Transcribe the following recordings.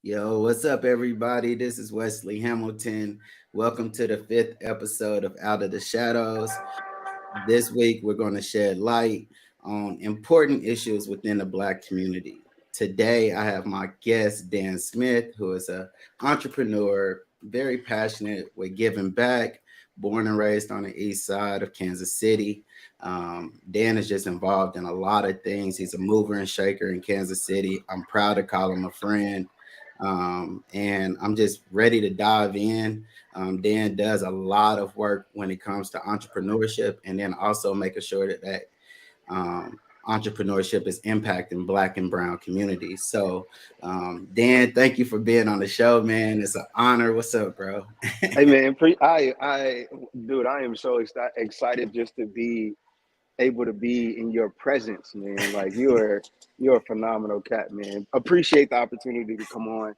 Yo, what's up, everybody? This is Wesley Hamilton. Welcome to the fifth episode of Out of the Shadows. This week, we're going to shed light on important issues within the Black community. Today, I have my guest, Dan Smith, who is an entrepreneur, very passionate with giving back, born and raised on the east side of Kansas City. Dan is just involved in a lot of things. He's a mover and shaker in Kansas City. I'm proud to call him a friend. And I'm just ready to dive in. Dan does a lot of work when it comes to entrepreneurship, and then also making sure that entrepreneurship is impacting Black and Brown communities. So, Dan, thank you for being on the show, man. It's an honor. What's up, bro? Hey man, dude, I am so excited just to be able to be in your presence, man. Like you're a phenomenal cat, man. Appreciate the opportunity to come on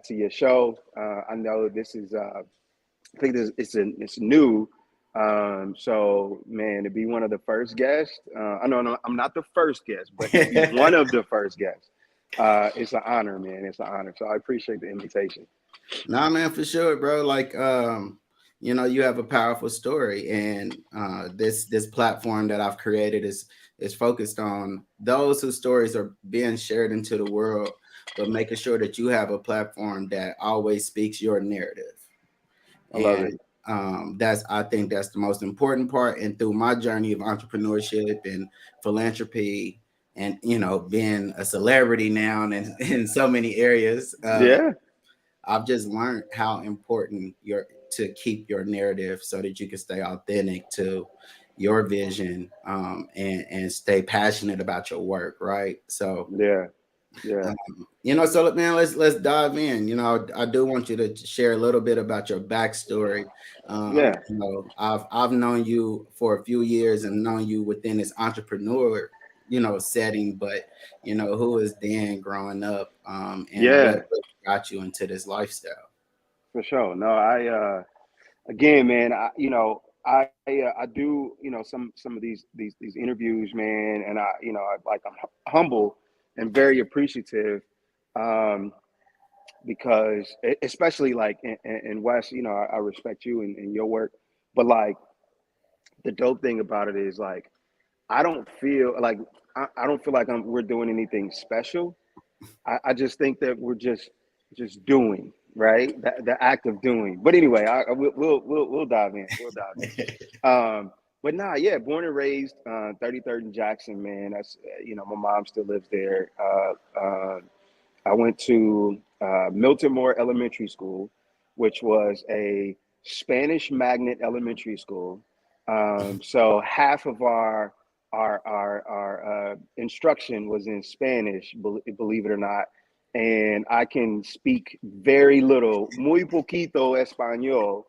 to your show. I know this is I think it's new. So man, to be one of the first guests, I know no, I'm not the first guest, but to be one of the first guests, it's an honor, man. It's an honor. So I appreciate the invitation. Nah, man, for sure, bro. You have a powerful story, and this platform that I've created is focused on those whose stories are being shared into the world, but making sure that you have a platform that always speaks your narrative. I love it. And that's I think that's the most important part. And through my journey of entrepreneurship and philanthropy, and being a celebrity now and in so many areas. Yeah. I've just learned how important to keep your narrative so that you can stay authentic to your vision, and stay passionate about your work, right? So, Yeah. Yeah. so man, let's dive in. I do want you to share a little bit about your backstory. Yeah. I've known you for a few years and known you within this entrepreneur, setting, but who is Dan growing up, and what Yeah. really got you into this lifestyle? For sure. No, again, man, I do, some of these interviews, man, and I'm humble and very appreciative, um, because especially like in West, I respect you and your work, but like the dope thing about it is like I don't feel like I don't feel like we're doing anything special. I just think that we're just doing, right, the act of doing. But anyway, we'll dive in. We'll dive in. But nah, yeah, born and raised 33rd and Jackson, man. That's my mom still lives there. I went to Milton Moore Elementary School, which was a Spanish magnet elementary school. So half of our instruction was in Spanish, believe it or not, and I can speak very little, muy poquito español,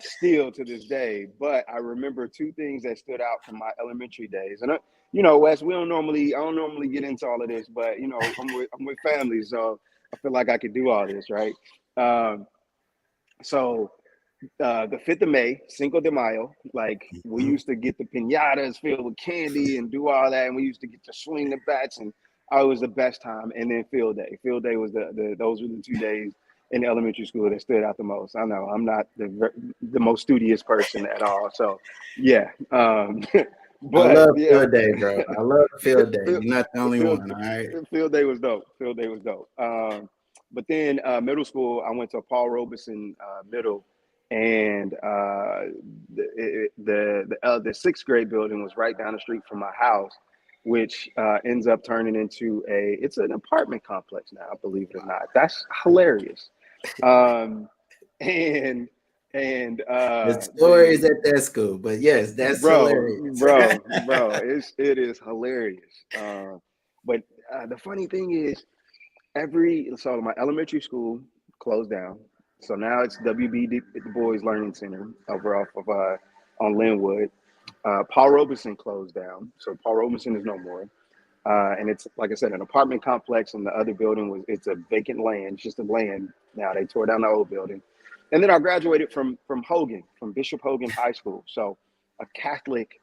still to this day. But I remember two things that stood out from my elementary days, and Wes, I don't normally get into all of this, but I'm with family, so I feel like I could do all this, right? Um, so the 5th of May, Cinco de Mayo, like we Mhm. used to get the piñatas filled with candy and do all that, and we used to get to swing the bats, and it was the best time. And then field day. Field day was those were the 2 days in elementary school that stood out the most. I know I'm not the most studious person at all, so yeah. I But love yeah, field day, bro. I love field day. field, You're not the only field, one, all right? field day was dope. Field day was dope. But then middle school, I went to Paul Robeson Middle, and the sixth grade building was right down the street from my house, which ends up turning into it's an apartment complex now, believe it or not. That's hilarious. Um, and and The stories then at that school, but yes, that's hilarious. bro, it is hilarious. But the funny thing is, so my elementary school closed down. So now it's WB Du Bois Learning Center over off of on Linwood. Paul Robeson closed down, so Paul Robeson is no more. And it's like I said, an apartment complex, and the other building it's a vacant land. It's just a land now. They tore down the old building, and then I graduated from Bishop Hogan High School, so a Catholic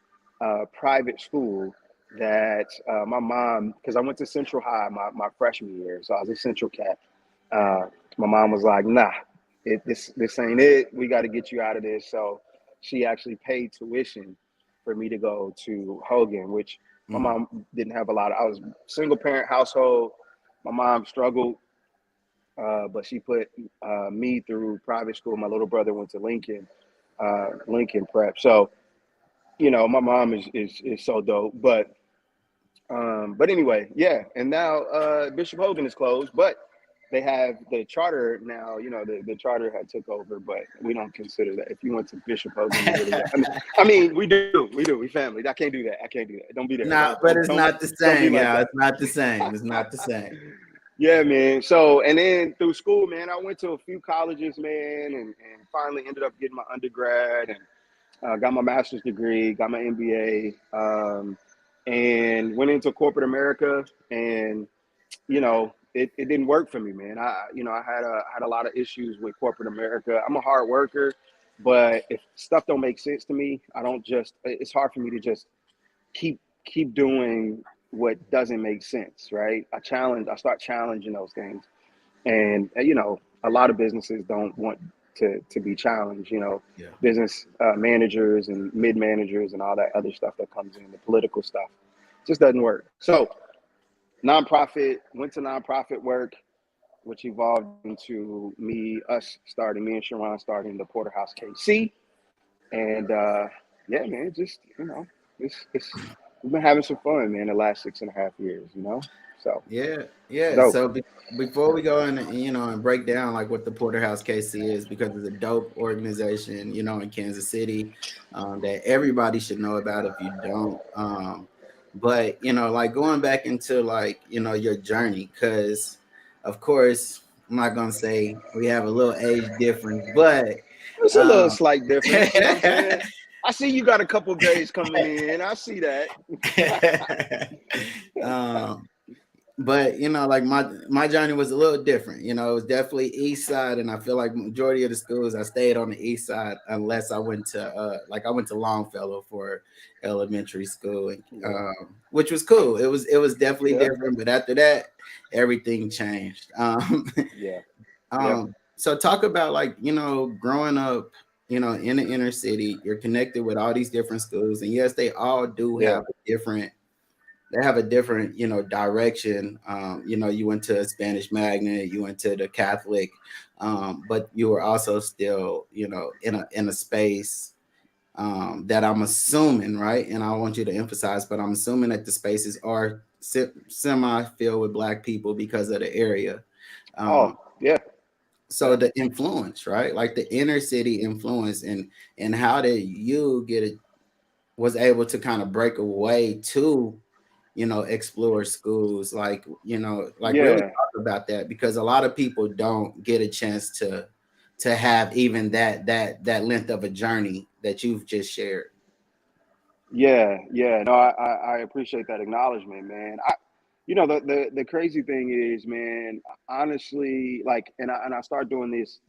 private school that my mom, because I went to Central High my freshman year, so I was a Central cat. My mom was like, nah, this ain't it. We got to get you out of this. So she actually paid tuition for me to go to Hogan, which my Mm. mom didn't have a lot of. I was single parent household. My mom struggled, but she put me through private school. My little brother went to Lincoln Prep. So my mom is so dope. But anyway, yeah. And now Bishop Hogan is closed, but they have the charter now. The charter had took over, but we don't consider that. If you went to Bishop Hogan, you really. I mean, we family. I can't do that. I can't do that. Don't be there. No, Don't but don't it's don't not the don't be same, like y'all. that. It's not the same. It's not the same. Yeah, man. So, and then through school, man, I went to a few colleges, man, and finally ended up getting my undergrad and got my master's degree, got my MBA, and went into corporate America. And it didn't work for me, man. I had a lot of issues with corporate America. I'm a hard worker, but if stuff don't make sense to me, I don't just. It's hard for me to just keep doing what doesn't make sense, right? I start challenging those things, and a lot of businesses don't want to be challenged. Yeah. Business managers and mid managers and all that other stuff that comes in, the political stuff, just doesn't work. So nonprofit, went to nonprofit work, which evolved into me and Sharon starting the Porterhouse KC. And yeah, man, just it's we've been having some fun, man, the last 6.5 years. So Yeah, it's yeah. dope. So before we go in, and break down like what the Porterhouse KC is, because it's a dope organization, in Kansas City, that everybody should know about if you don't. But like going back into like your journey, because of course I'm not gonna say we have a little age difference, but It's a little um, slight difference, you know what I'm saying? I see you got a couple days coming in. I see that. um, but like my journey was a little different. It was definitely east side, and I feel like majority of the schools I stayed on the east side, unless I went to I went to Longfellow for elementary school, and, Yeah. which was cool. It was definitely Yeah. different, but after that everything changed. Yeah. Yeah. So talk about like growing up in the inner city. You're connected with all these different schools, and yes, they all do Yeah. have a different direction. You went to a Spanish magnet, you went to the Catholic, but you were also still, in a space that I'm assuming, right? And I want you to emphasize, but I'm assuming that the spaces are semi filled with Black people because of the area. Oh, Um, yeah. so Yeah. the influence, right? Like the inner city influence, and how did you was able to kind of break away to explore schools, like really Yeah. talk about that, because a lot of people don't get a chance to have even that length of a journey that you've just shared. Yeah. Yeah. No, I appreciate that acknowledgement, man. The crazy thing is, man, honestly, like, and I start doing these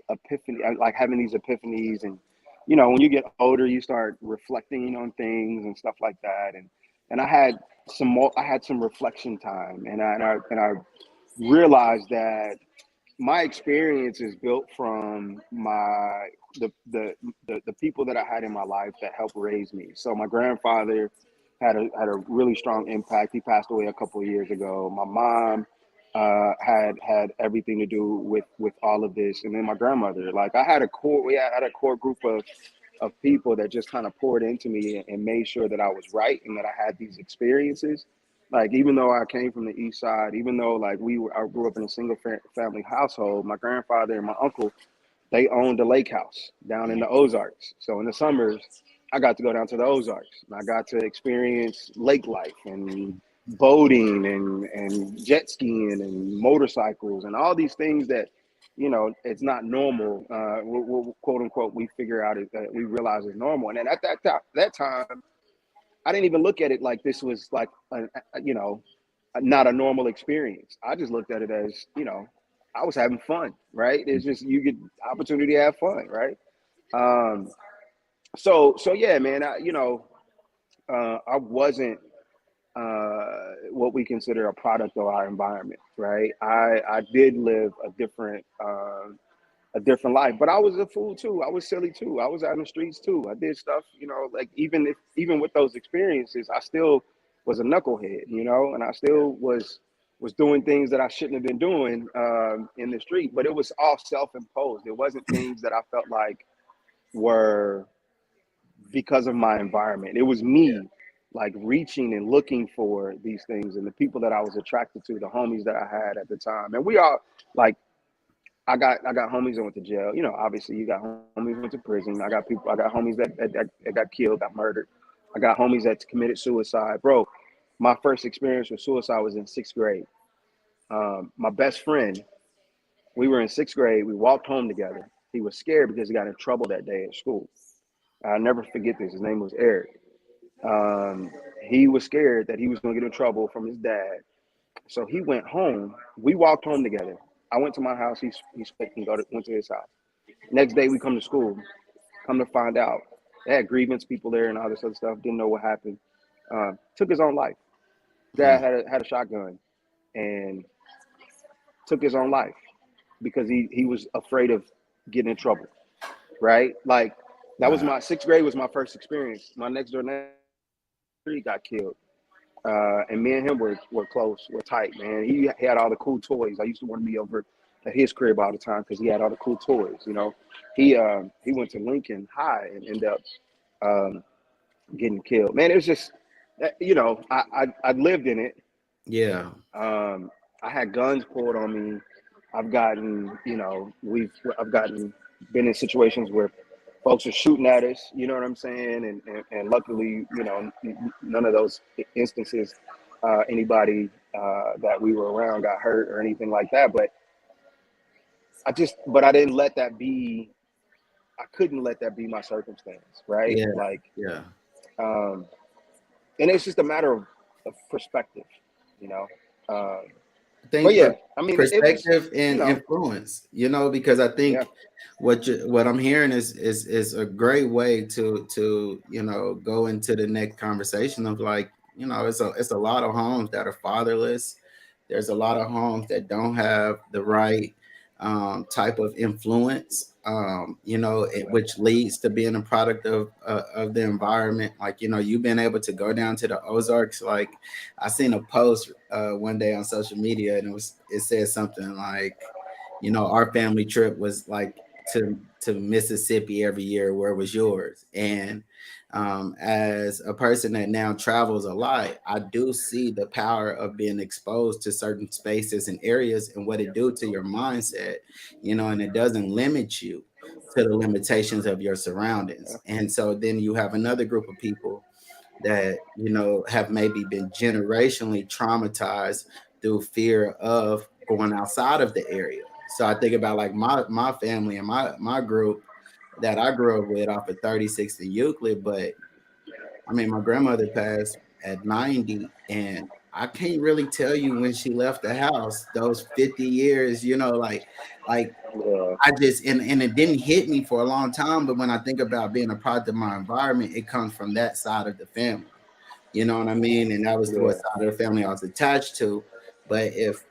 epiphany, like having these epiphanies, and when you get older, you start reflecting on things and stuff like that, and I had some reflection time, and I realized that my experience is built from the people that I had in my life that helped raise me. So my grandfather had a really strong impact. He passed away a couple of years ago. My mom had everything to do with all of this, and then my grandmother. Like we had a core group of people that just kind of poured into me and made sure that I was right and that I had these experiences. Like, even though I came from the east side, even though like I grew up in a single family household, my grandfather and my uncle, they owned a lake house down in Mm. the Ozarks. So in the summers, I got to go down to the Ozarks and I got to experience lake life and boating and jet skiing and motorcycles and all these things that it's not normal. Quote unquote, we figure out that we realize is normal. And then at that time, I didn't even look at it like this was like not a normal experience. I just looked at it as I was having fun, right? It's just you get opportunity to have fun, right? Um, so yeah, man. I wasn't what we consider a product of our environment, right? I did live a different life, but I was a fool too. I was silly too. I was out in the streets too. I did stuff, like even with those experiences, I still was a knucklehead, and I still was doing things that I shouldn't have been doing in the street. But it was all self-imposed. It wasn't things that I felt like were because of my environment. It was me like reaching and looking for these things and the people that I was attracted to, the homies that I had at the time. And we all like I got homies that went to jail. Obviously you got homies that went to prison. I got homies that got killed, got murdered. I got homies that committed suicide. Bro, my first experience with suicide was in 6th grade. My best friend, we were in 6th grade. We walked home together. He was scared because he got in trouble that day at school. I'll never forget this. His name was Eric. Um, he was scared that he was going to get in trouble from his dad. So he went home. We walked home together. I went to my house. He spoke and went to his house. Next day we come to school. Come to find out, they had grievance people there and all this other stuff. Didn't know what happened. Took his own life. Dad Mm. had a shotgun and took his own life because he was afraid of getting in trouble. Right? Like that was Wow. my 6th grade was my first experience. My next door neighbor he got killed. And me and him were close, were tight, man. He had all the cool toys. I used to want to be over at his crib all the time because he had all the cool toys. He went to Lincoln High and ended up um, getting killed. Man, it was just, I lived in it. Yeah. I had guns pulled on me. I've gotten, I've gotten been in situations where folks are shooting at us. You know what I'm saying? And luckily, none of those instances, anybody that we were around got hurt or anything like that. But I didn't let that be. I couldn't let that be my circumstance, right? Yeah. Like, Yeah. um, and it's just a matter of perspective, you know. Uh, I but think yeah, I mean, it was, perspective and influence, because I yeah, think what I'm hearing is a great way to go into the next conversation of like, it's a lot of homes that are fatherless. There's a lot of homes that don't have the right type of influence, which leads to being a product of the environment. Like, you've been able to go down to the Ozarks. Like, I seen a post one day on social media, and it said something like, our family trip was like to Mississippi every year. Where was yours? And as a person that now travels a lot, I do see the power of being exposed to certain spaces and areas and what it do to your mindset, and it doesn't limit you to the limitations of your surroundings. And so then you have another group of people that have maybe been generationally traumatized through fear of going outside of the area. So I think about like my family and my group that I grew up with off of 36th and Euclid. But I mean, my grandmother passed at 90, and I can't really tell you when she left the house. Those 50 years, like yeah, I just and it didn't hit me for a long time. But when I think about being a product of my environment, it comes from that side of the family. You know what I mean? And that was what yeah, side of the family I was attached to. But if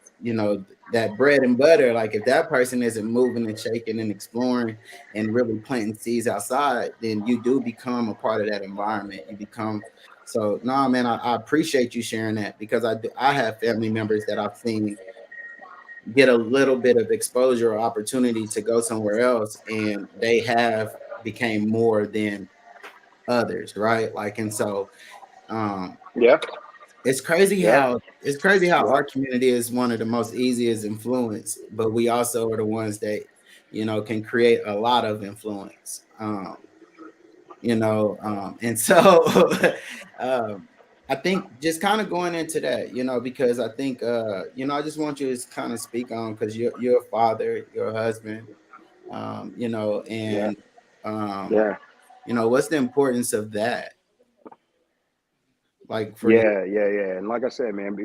that bread and butter, like if that person isn't moving and shaking and exploring and really planting seeds outside, then you do become a part of that environment. You become so. No, man, I appreciate you sharing that because I have family members that I've seen get a little bit of exposure or opportunity to go somewhere else, and they have became more than others, right? Like, and so um yeah, yeah, it's crazy how yeah, our community is one of the most easiest influence, but we also are the ones that can create a lot of influence. And so um, I think just kind of going into that, because I think I just want you to kind of speak on because you're a father, you're a husband, yeah, and um, yeah. what's the importance of that, like for you? Yeah. And like I said, man,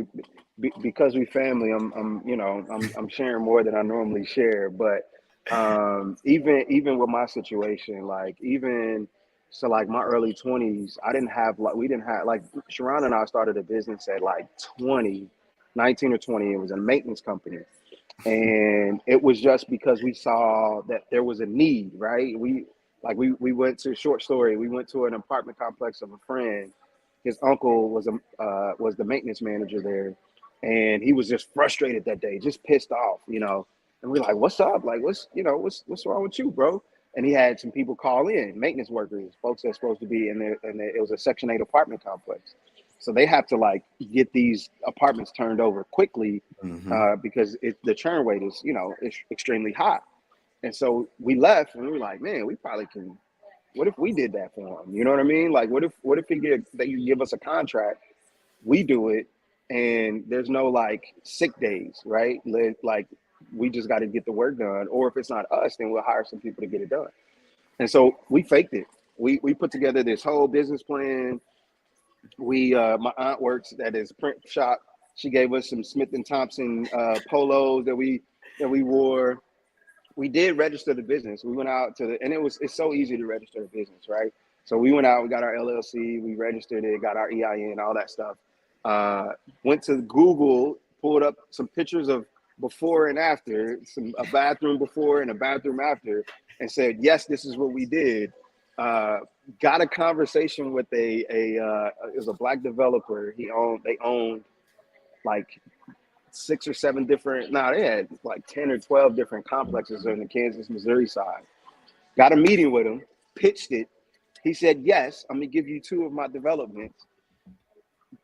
because we family, I'm sharing more than I normally share. But even with my situation, like even So like my early 20s, I didn't have like we didn't have like Sharon and I started a business at like 20, 19 or 20. It was a maintenance company. And it was just because we saw that there was a need, right? We went to, short story, we went to an apartment complex of a friend. His uncle was the maintenance manager there, and he was just frustrated that day, just pissed off, you know. And we're like, "What's up? Like, what's wrong with you, bro?" And he had some people call in, maintenance workers, folks that's supposed to be in there, and it was a Section 8 apartment complex, so they have to like get these apartments turned over quickly, Mm-hmm. because the churn rate is, is extremely high. And so we left, and we were like, man, we probably can. What if we did that for him? You know what I mean? Like, what if you give us a contract, we do it, and there's no like sick days, right? Like, we just got to get the work done, or if it's not us, then we'll hire some people to get it done. And so we faked it. We put together this whole business plan. My aunt works at his print shop. She gave us some Smith and Thompson polos that we wore. We did register the business. We went out and it's so easy to register a business, right? So we went out, we got our LLC, we registered it, got our EIN, all that stuff. Uh, Went to Google, pulled up some pictures of before and after, a bathroom before and a bathroom after, and said, yes, this is what we did. Uh, Got a conversation with it was a black developer. They owned like 6 or 7 different, they had like 10 or 12 different complexes on the Kansas, Missouri side. Got a meeting with him, pitched it. He said, yes, I'm gonna give you 2 of my developments.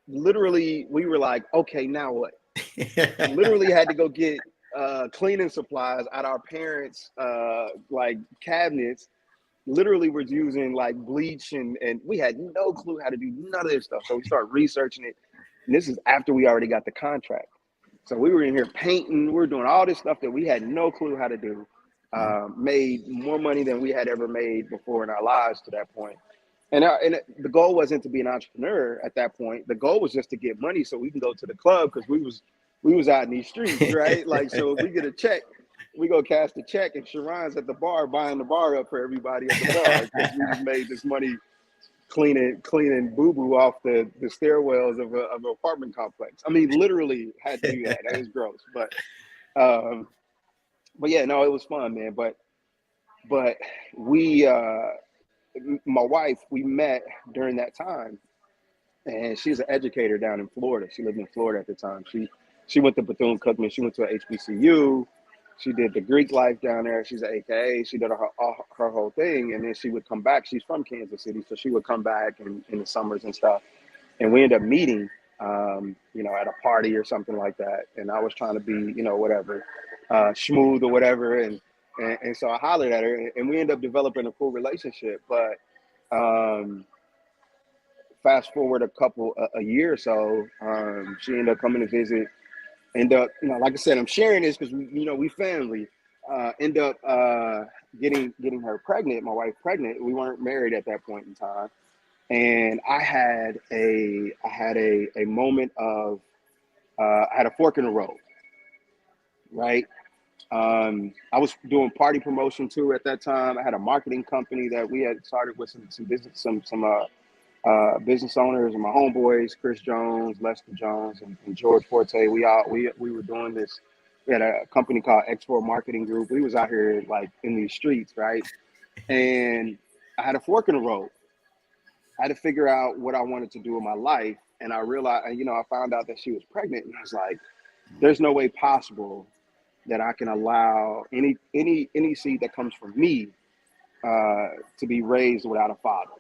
Literally, we were like, okay, now what? Literally had to go get cleaning supplies out our parents' like cabinets. Literally was using like bleach, and we had no clue how to do none of this stuff. So we started researching it. And this is after we already got the contract. So we were in here painting, we were doing all this stuff that we had no clue how to do. Made more money than we had ever made before in our lives to that point. And the goal wasn't to be an entrepreneur at that point. The goal was just to get money so we can go to the club, because we was out in these streets, right? Like, so if we get a check, we go cash the check, and Sharon's at the bar buying the bar up for everybody at the bar, because we just made this money cleaning boo boo off the stairwells of an apartment complex. I mean, literally had to do that. That was gross, um, but yeah, no, it was fun, man. But we, my wife, we met during that time, and she's an educator down in Florida. She lived in Florida at the time. She went to Bethune-Cookman. She went to a HBCU. She did the Greek life down there. She's an AKA. She did her whole thing, and then she would come back. She's from Kansas City, so she would come back in the summers and stuff. And we ended up meeting, at a party or something like that. And I was trying to be, whatever, smooth or whatever. And so I hollered at her, and we ended up developing a cool relationship. But um, fast forward a year or so, she ended up coming to visit. End up, like I said, I'm sharing this because we family. End up getting her pregnant, my wife pregnant. We weren't married at that point in time, and I had a moment of I had a fork in the road, right? I was doing party promotion too at that time. I had a marketing company that we had started with some business, some business owners, and my homeboys, Chris Jones, Lester Jones, and George Forte. We were doing this. We had a company called Export Marketing Group. We was out here like in these streets, right? And I had a fork in the road. I had to figure out what I wanted to do in my life, and I realized, I found out that she was pregnant, and I was like, "There's no way possible that I can allow any seed that comes from me to be raised without a father."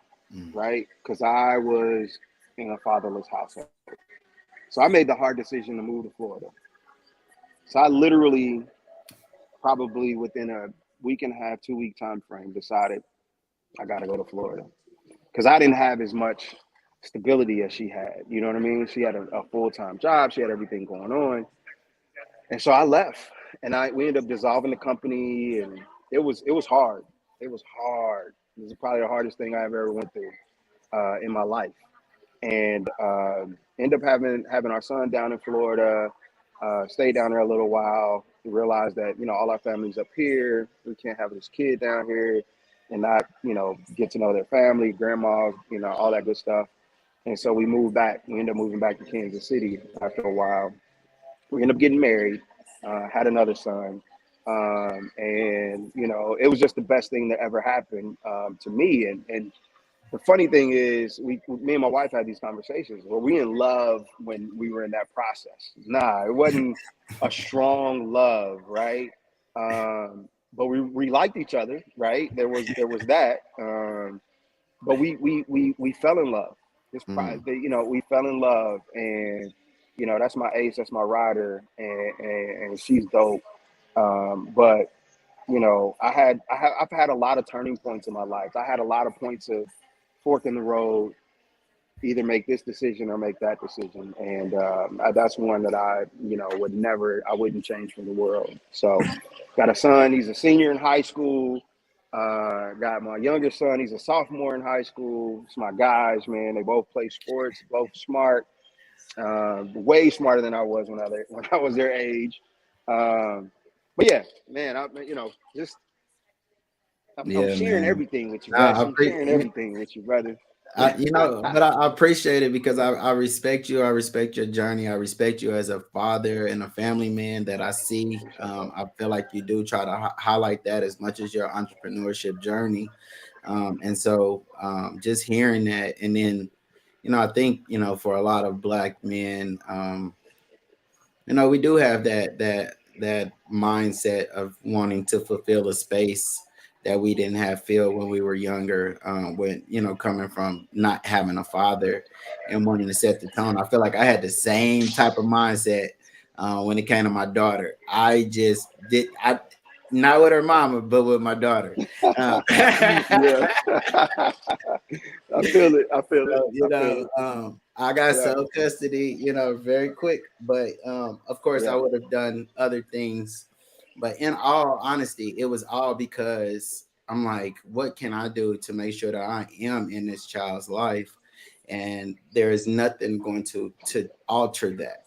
Right? Because I was in a fatherless household. So I made the hard decision to move to Florida. So I literally, probably within a week and a half, 2 week time frame, decided I got to go to Florida, because I didn't have as much stability as she had. You know what I mean? She had a full time job. She had everything going on, and so I left. And we ended up dissolving the company, and it was hard. It was hard. It was probably the hardest thing I ever went through in my life. And end up having our son down in Florida. Stayed down there a little while. We realized that all our family's up here. We can't have this kid down here. and not, get to know their family, grandma, all that good stuff. And so we moved back. We ended up moving back to Kansas City after a while. We ended up getting married, had another son. And, it was just the best thing that ever happened to me. And the funny thing is, me and my wife had these conversations. Were we in love when we were in that process? Nah, it wasn't a strong love, right? But we liked each other, right? There was that. But we fell in love. Mm. We fell in love, and that's my ace, that's my rider, and she's dope. But I've had a lot of turning points in my life. I had a lot of points of fork in the road, either make this decision or make that decision, and that's one that I wouldn't change for the world. So, got a son. He's a senior in high school. Got my youngest son. He's a sophomore in high school. It's my guys, man. They both play sports. Both smart. Way smarter than I was when I was their age. But yeah, man. Just I'm Yeah, sharing man. everything with you, Nah, Wes. I'm sharing everything with you, brother. but I appreciate it because I respect you. I respect your journey. I respect you as a father and a family man that I see. I feel like you do try to highlight that as much as your entrepreneurship journey. And so just hearing that, and then, I think, for a lot of Black men, we do have that mindset of wanting to fulfill a space that we didn't have filled when we were younger, when coming from not having a father and wanting to set the tone. I feel like I had the same type of mindset when it came to my daughter. I just did I not with her mama, but with my daughter. Yeah. I feel it. I feel it. So, I feel it. I got Yeah. sole custody, very quick. But of course, I Yeah. would have done other things. But in all honesty, it was all because I'm like, what can I do to make sure that I am in this child's life? And there is nothing going to alter that.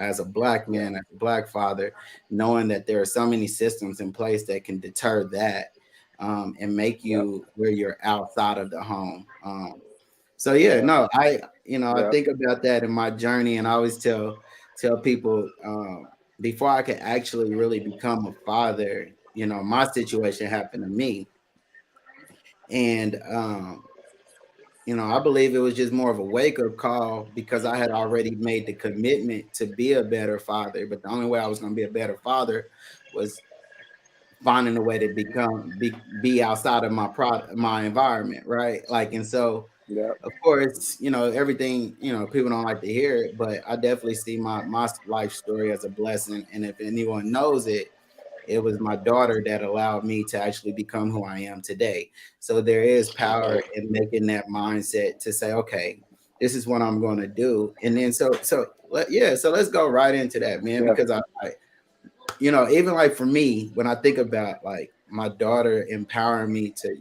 As a Black Yeah. man, as a Black father, knowing that there are so many systems in place that can deter that, and make Yeah. you where you're outside of the home. So yeah, Yeah. no, I Yeah. think about that in my journey, and I always tell people, before I could actually really become a father, my situation happened to me, and I believe it was just more of a wake up call because I had already made the commitment to be a better father, but the only way I was going to be a better father was finding a way to be outside of my environment, right? Like, and so Yeah. of course, everything, people don't like to hear it, but I definitely see my life story as a blessing. And if anyone knows it, it was my daughter that allowed me to actually become who I am today. So there is power Okay. in making that mindset to say, okay, this is what I'm going to do. And then so let's go right into that, man, Yeah. because I even like for me, when I think about like my daughter empowering me to,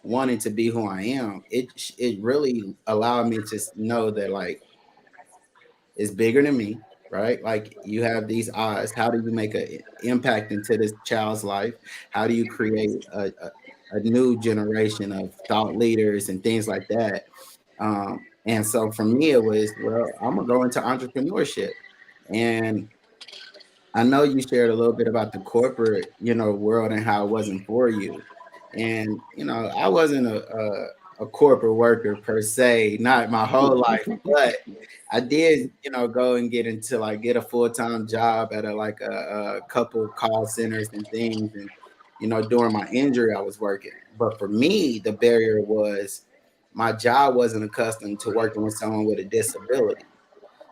wanting to be who I am, it really allowed me to know that like it's bigger than me, right? Like you have these eyes. How do you make an impact into this child's life? How do you create a new generation of thought leaders and things like that? And so for me, it was, well, I'm gonna go into entrepreneurship. And I know you shared a little bit about the corporate, world and how it wasn't for you. And, I wasn't a corporate worker per se, not my whole life, but I did, go and get a full-time job at a couple call centers and things. And, during my injury, I was working. But for me, the barrier was my job wasn't accustomed to working with someone with a disability.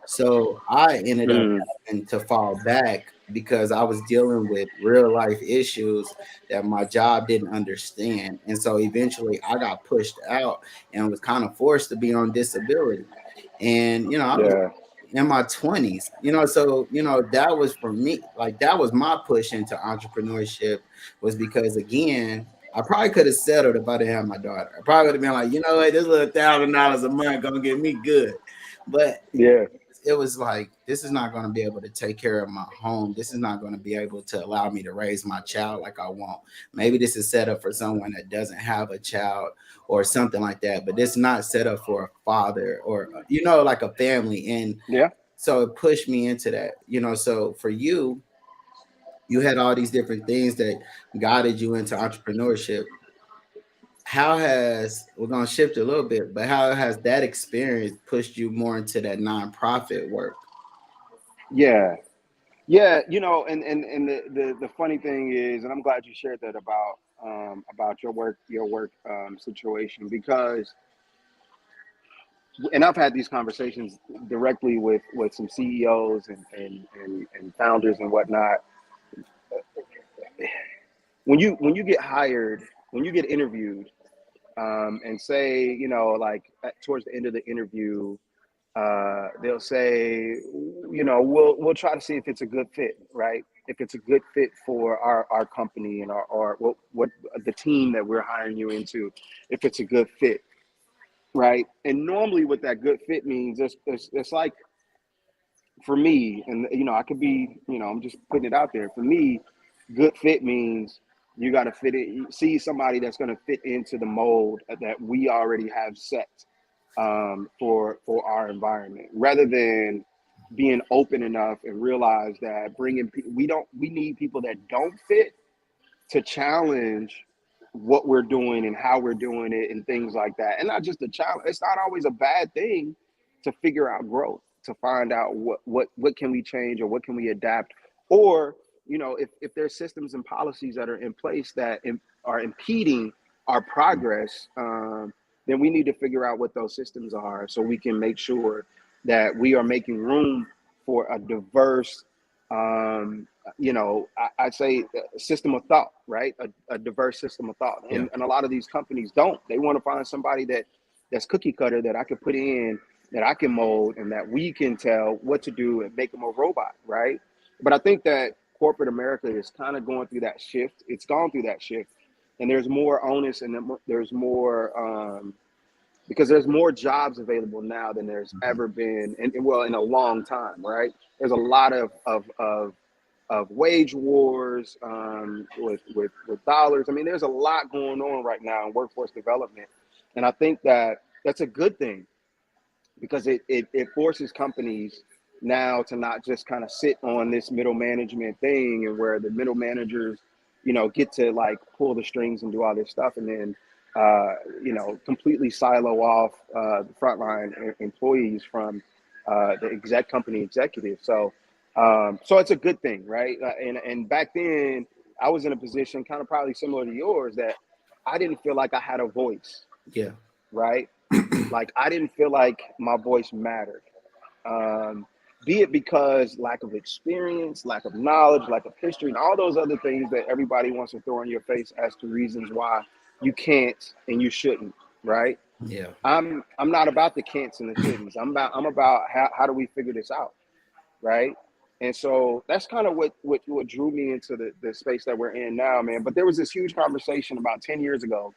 So I ended up Mm. having to fall back because I was dealing with real life issues that my job didn't understand. And so eventually I got pushed out and was kind of forced to be on disability. And, I was Yeah. in my 20s, so, that was for me, like that was my push into entrepreneurship was because again, I probably could have settled if I didn't have my daughter. I probably would have been like, what, this little $1,000 a month gonna get me good. But Yeah. it was like, this is not going to be able to take care of my home. This is not going to be able to allow me to raise my child like I want. Maybe this is set up for someone that doesn't have a child or something like that, but it's not set up for a father or, like a family. And Yeah. so it pushed me into that, so for you, you had all these different things that guided you into entrepreneurship. How has, we're going to shift a little bit, but how has that experience pushed you more into that nonprofit work? Yeah. Yeah, and the funny thing is, and I'm glad you shared that about your work situation, because, and I've had these conversations directly with some CEOs and founders and whatnot. When you get hired, when you get interviewed, and say, like towards the end of the interview, they'll say, we'll try to see if it's a good fit, right? If it's a good fit for our company and our what the team that we're hiring you into, if it's a good fit, right? And normally, what that good fit means, it's like, for me, and I could be, I'm just putting it out there. For me, good fit means you got to fit it. See somebody that's going to fit into the mold that we already have set, for our environment, rather than being open enough and realize that we need people that don't fit to challenge what we're doing and how we're doing it and things like that. And not just a challenge. It's not always a bad thing to figure out growth, to find out what can we change or what can we adapt, or if there's systems and policies that are in place that are impeding our progress, then we need to figure out what those systems are so we can make sure that we are making room for a diverse, I'd say a system of thought, right? A diverse system of thought. Yeah. And a lot of these companies don't. They want to find somebody that's cookie cutter, that I could put in, that I can mold, and that we can tell what to do and make them a robot, right? But I think that corporate America is kind of going through that shift. It's gone through that shift, and there's more onus, and there's more, because there's more jobs available now than there's Mhm. ever been, well, in a long time, right? There's a lot of wage wars, with dollars. I mean, there's a lot going on right now in workforce development, and I think that that's a good thing, because it forces companies now to not just kind of sit on this middle management thing, and where the middle managers, get to like pull the strings and do all this stuff, and then completely silo off the frontline employees from the company executive. So it's a good thing, right? And back then, I was in a position kind of probably similar to yours, that I didn't feel like I had a voice, Yeah. right? Like, I didn't feel like my voice mattered. Um, be it because lack of experience, lack of knowledge, lack of history, and all those other things that everybody wants to throw in your face as to reasons why you can't and you shouldn't, right? Yeah. I'm not about the can'ts and the shouldn'ts. I'm about how do we figure this out, right? And so that's kind of what drew me into the space that we're in now, man. But there was this huge conversation about 10 years ago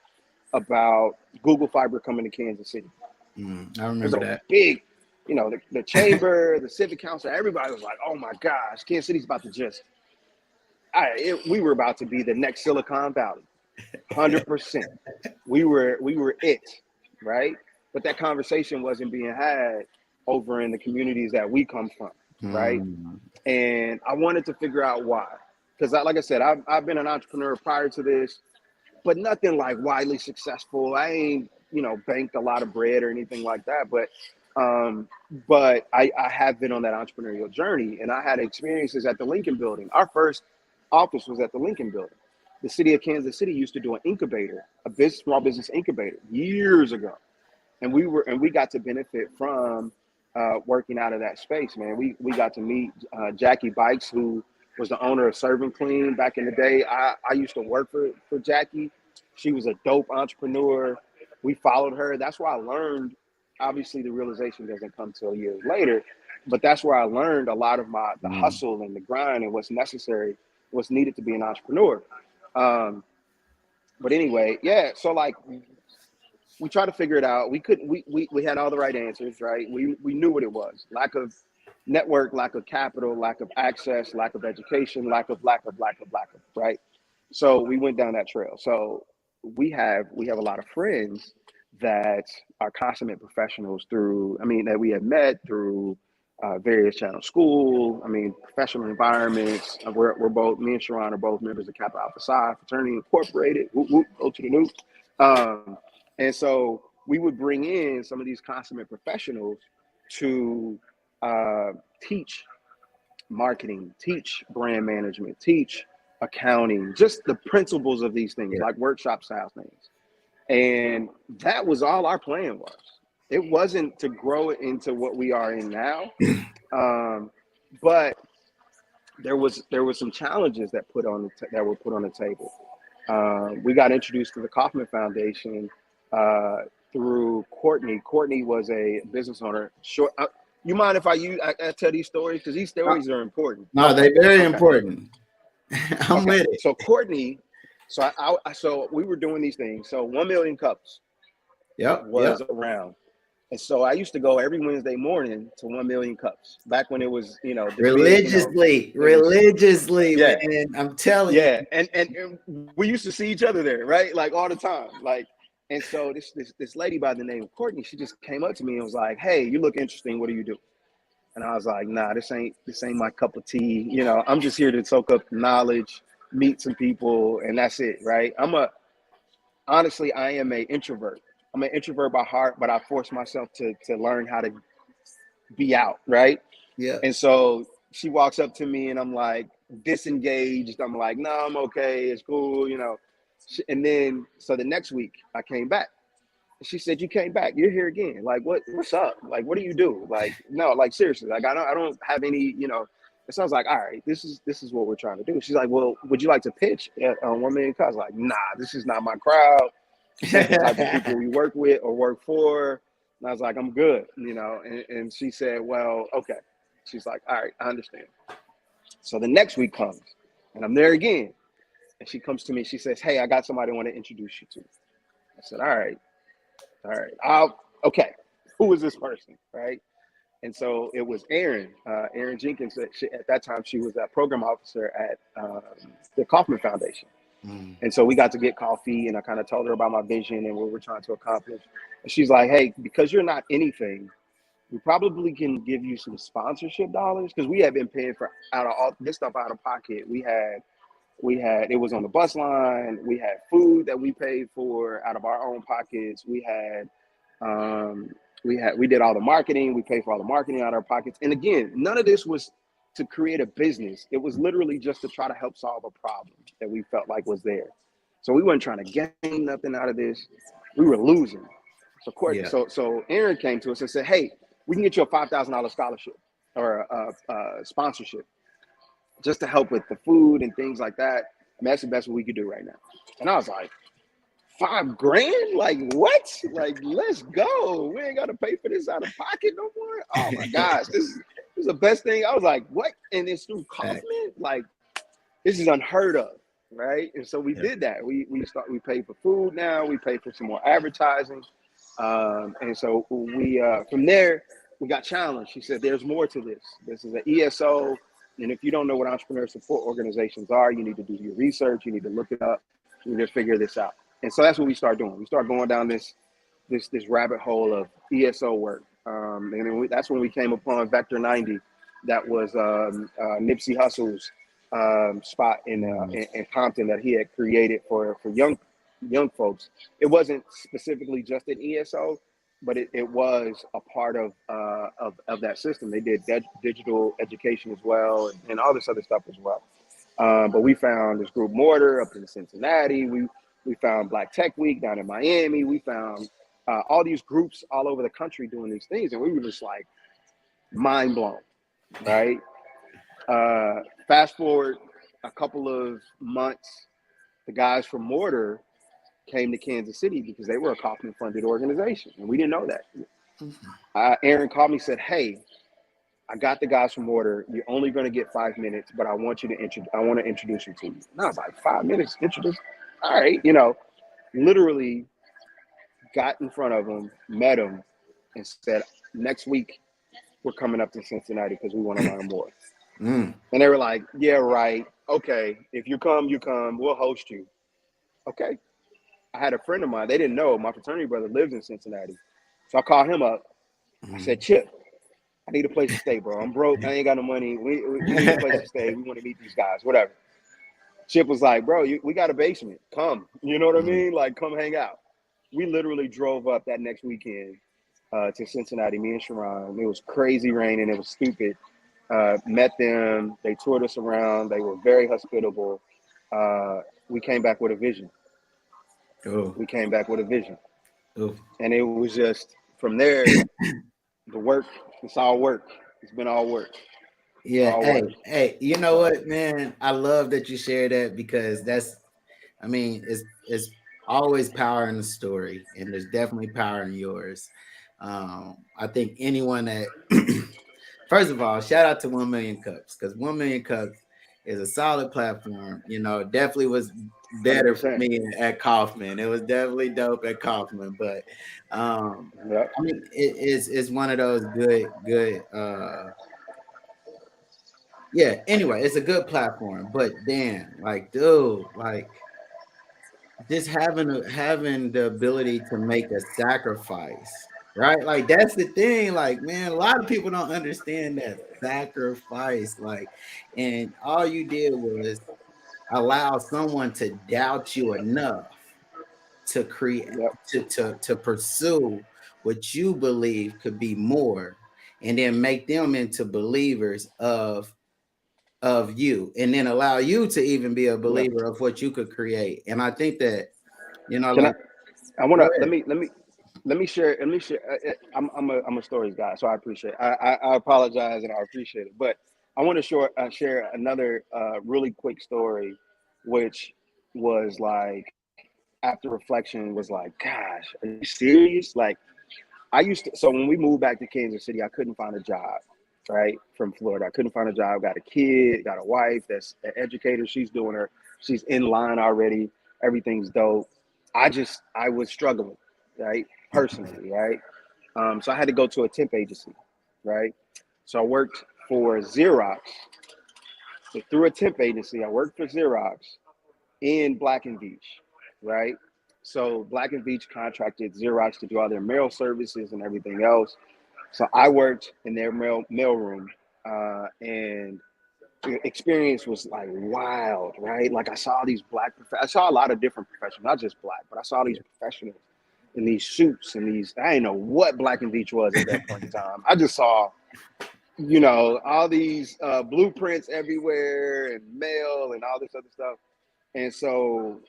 about Google Fiber coming to Kansas City. I It was remember a that. big, the chamber, the civic council, everybody was like, "Oh my gosh, Kansas City's about to just, we were about to be the next Silicon Valley, 100%. We were it, right?" But that conversation wasn't being had over in the communities that we come from, right? Mm, And I wanted to figure out why, because like I said, I've been an entrepreneur prior to this, but nothing like widely successful. I ain't, banked a lot of bread or anything like that. Um, but I have been on that entrepreneurial journey, and I had experiences at the Lincoln Building. Our first office was at the Lincoln Building. The city of Kansas City used to do an incubator, small business incubator, years ago, and we got to benefit from working out of that space, man. We got to meet Jackie Bikes, who was the owner of Serve and Clean back in the day. I used to work for Jackie. She was a dope entrepreneur. We followed her. That's why I learned. Obviously, the realization doesn't come till years later, but that's where I learned a lot of the mm, hustle and the grind and what's necessary, what's needed to be an entrepreneur. Um, but anyway, yeah. So like, we tried to figure it out. We couldn't. We had all the right answers, right? We knew what it was. Lack of network, lack of capital, lack of access, lack of education, lack of, right? So we went down that trail. So we have a lot of friends that are consummate professionals through, I mean, that we have met through various channel school, I mean, professional environments. We're both, me and Sharon are both members of Kappa Alpha Psi Fraternity Incorporated. Whoop, whoop, go to the new. Um, and so we would bring in some of these consummate professionals to uh, teach marketing, teach brand management, teach accounting, just the principles of these things, Yeah. like workshop style things. And that was all our plan was. It wasn't to grow it into what we are in now, but there was some challenges that that were put on the table. We got introduced to the Kauffman Foundation uh, through Courtney. Courtney was a business owner. Short. You mind if I tell these stories, because these No, stories are important? no, they're very Okay. important. I'm Okay. with it. So Courtney. So we were doing these things. So 1 million cups Yep. was around. And so I used to go every Wednesday morning to 1 million cups back when it was, the big, it was, Religiously, yeah, man. I'm telling you. yeah. And we used to see each other there, right? Like all the time. Like, and so this lady by the name of Courtney, she just came up to me and was like, "Hey, you look interesting. What do you do?" And I was like, "Nah, this ain't my cup of tea. I'm just here to soak up knowledge, meet some people, and that's it, right? Honestly, I am a introvert. I'm an introvert by heart, but I force myself to learn how to be out, right? Yeah. And so she walks up to me and I'm like disengaged. I'm like, no, I'm okay. It's cool. And then, so the next week I came back. She said, "You came back. You're here again. Like, what's up? Like, what do you do? Like, no, like seriously, like I don't have any. And so I was like, all right, this is what we're trying to do." She's like, "Well, would you like to pitch at 1 million cups?" I was like, "Nah, this is not my crowd. This ain't the type of people we work with or work for." And I was like, "I'm good. And she said, "Well, okay." She's like, "All right, I understand." So the next week comes and I'm there again. And she comes to me, she says, "Hey, I got somebody I want to introduce you to." I said, all right, okay. Who is this person? Right. And so it was Erin Jenkins. At that time, she was a program officer at the Kauffman Foundation. Mm. And so we got to get coffee and I kind of told her about my vision and what we're trying to accomplish. And she's like, "Hey, because you're not anything, we probably can give you some sponsorship dollars, because we had been paying for out of all this stuff out of pocket. We had it was on the bus line. We had food that we paid for out of our own pockets. Um, we did all the marketing. We paid for all the marketing out of our pockets. And again, none of this was to create a business. It was literally just to try to help solve a problem that we felt like was there. So we weren't trying to gain nothing out of this. We were losing. Yeah. So Aaron came to us and said, "Hey, we can get you a $5,000 scholarship or a sponsorship just to help with the food and things like that. And that's the best we could do right now." And I was like, $5,000? Like what? Like, let's go. We ain't got to pay for this out of pocket no more. Oh my gosh, this is the best thing. I was like, what? And it's through Fact. Kaufman? Like, this is unheard of, right? And so we Yeah. did that. We pay for food now. We pay for some more advertising. And so we from there we got challenged. She said, "There's more to this. This is an ESO, and if you don't know what entrepreneur support organizations are, you need to do your research. You need to look it up. You need to figure this out." And so that's what we start doing. We start going down this rabbit hole of ESO work, and then that's when we came upon Vector 90. That was Nipsey Hussle's spot Mm. in Compton that he had created for young folks. It wasn't specifically just an ESO, but it was a part of that system. They did digital education as well, and all this other stuff as well. But we found this group Mortar up in Cincinnati. We found Black Tech Week down in Miami. We found all these groups all over the country doing these things, and we were just like mind blown, right? Fast forward a couple of months, the guys from Mortar came to Kansas City because they were a Kauffman funded organization, and we didn't know that. Aaron called me and said, "Hey, I got the guys from Mortar. You're only going to get 5 minutes, but I want to introduce you to you." And I was like, 5 minutes, introduce? All right, literally got in front of them, met them, and said, "Next week we're coming up to Cincinnati because we want to learn more. Mm. And they were like, yeah, right. Okay. If you come, you come. We'll host you. Okay. I had a friend of mine. They didn't know. My fraternity brother lives in Cincinnati. So I called him up. I said, Chip, I need a place to stay, bro. I'm broke. I ain't got no money. We need a place to stay. We want to meet these guys, whatever. Chip was like, bro, we got a basement. Come. You know what I mean? Like, come hang out. We literally drove up that next weekend to Cincinnati, me and Sharon. It was crazy raining. It was stupid. Met them. They toured us around. They were very hospitable. We came back with a vision. Oh, We came back with a vision. oh. And it was just from there, the work, it's all work. It's been all work. It's Yeah. all Hey, work. hey, you know So, what, man? I love that you share that because I mean, it's always power in the story, and there's definitely power in yours. I think anyone that first of all, shout out to 1 Million Cups because 1 Million Cups is a solid platform. You know, definitely was better for 100%. me at Kaufman. It was definitely dope at Kaufman, but Yep. I mean, it's one of those good. Yeah. Anyway, it's a good platform, but damn, like, dude, like just having the ability to make a sacrifice, right? Like that's the thing. Like, man, a lot of people don't understand that sacrifice. Like, and all you did was allow someone to doubt you enough to create Yep. to pursue what you believe could be more, and then make them into believers of you, and then allow you to even be a Yeah. believer of what you could create. And I think that, Can like, I want go to, ahead. let me share. I'm a stories guy, so I appreciate it. I apologize and I appreciate it. But I want to share another really quick story, which was like, after reflection, was like, gosh, are you serious? Like, so when we moved back to Kansas City, I couldn't find a job, right? From Florida. I couldn't find a job. Got a kid, got a wife that's an educator. She's in line already. Everything's dope. I was struggling, right? Personally, right? So I had to go to a temp agency, right? So I worked for Xerox. So through a temp agency, I worked for Xerox in Black and Beach, right? So Black and Beach contracted Xerox to do all their mail services and everything else. So I worked in their mailroom, and the experience was like wild, right? Like I saw a lot of different professionals, not just black, but I saw these Yeah. professionals in these suits and these. I didn't know what Black and Beach was at that point in time. I just saw, all these blueprints everywhere and mail and all this other stuff. And so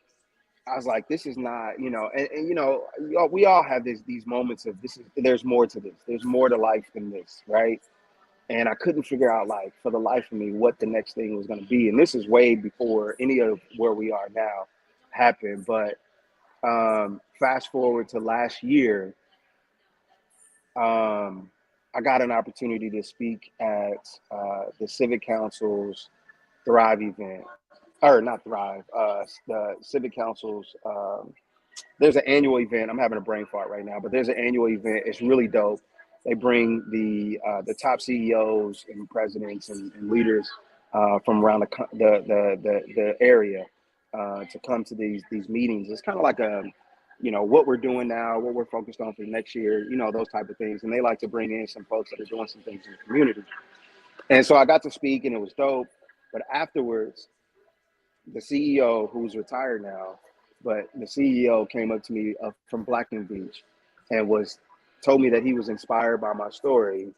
I was like, this is not, we all have these moments of there's more to this. There's more to life than this, right? And I couldn't figure out, like, for the life of me, what the next thing was going to be. And this is way before any of where we are now happened. But fast forward to last year, I got an opportunity to speak at the Civic Council's Thrive event, or not Thrive, the Civic Council's. There's an annual event. I'm having a brain fart right now, but there's an annual event. It's really dope. They bring the top CEOs and presidents and leaders from around the area to come to these meetings. It's kind of like what we're doing now, what we're focused on for next year, those type of things. And they like to bring in some folks that are doing some things in the community. And so I got to speak, and it was dope. But afterwards, the CEO, who's retired now, but the CEO came up to me from Black and Beach, and told me that he was inspired by my story,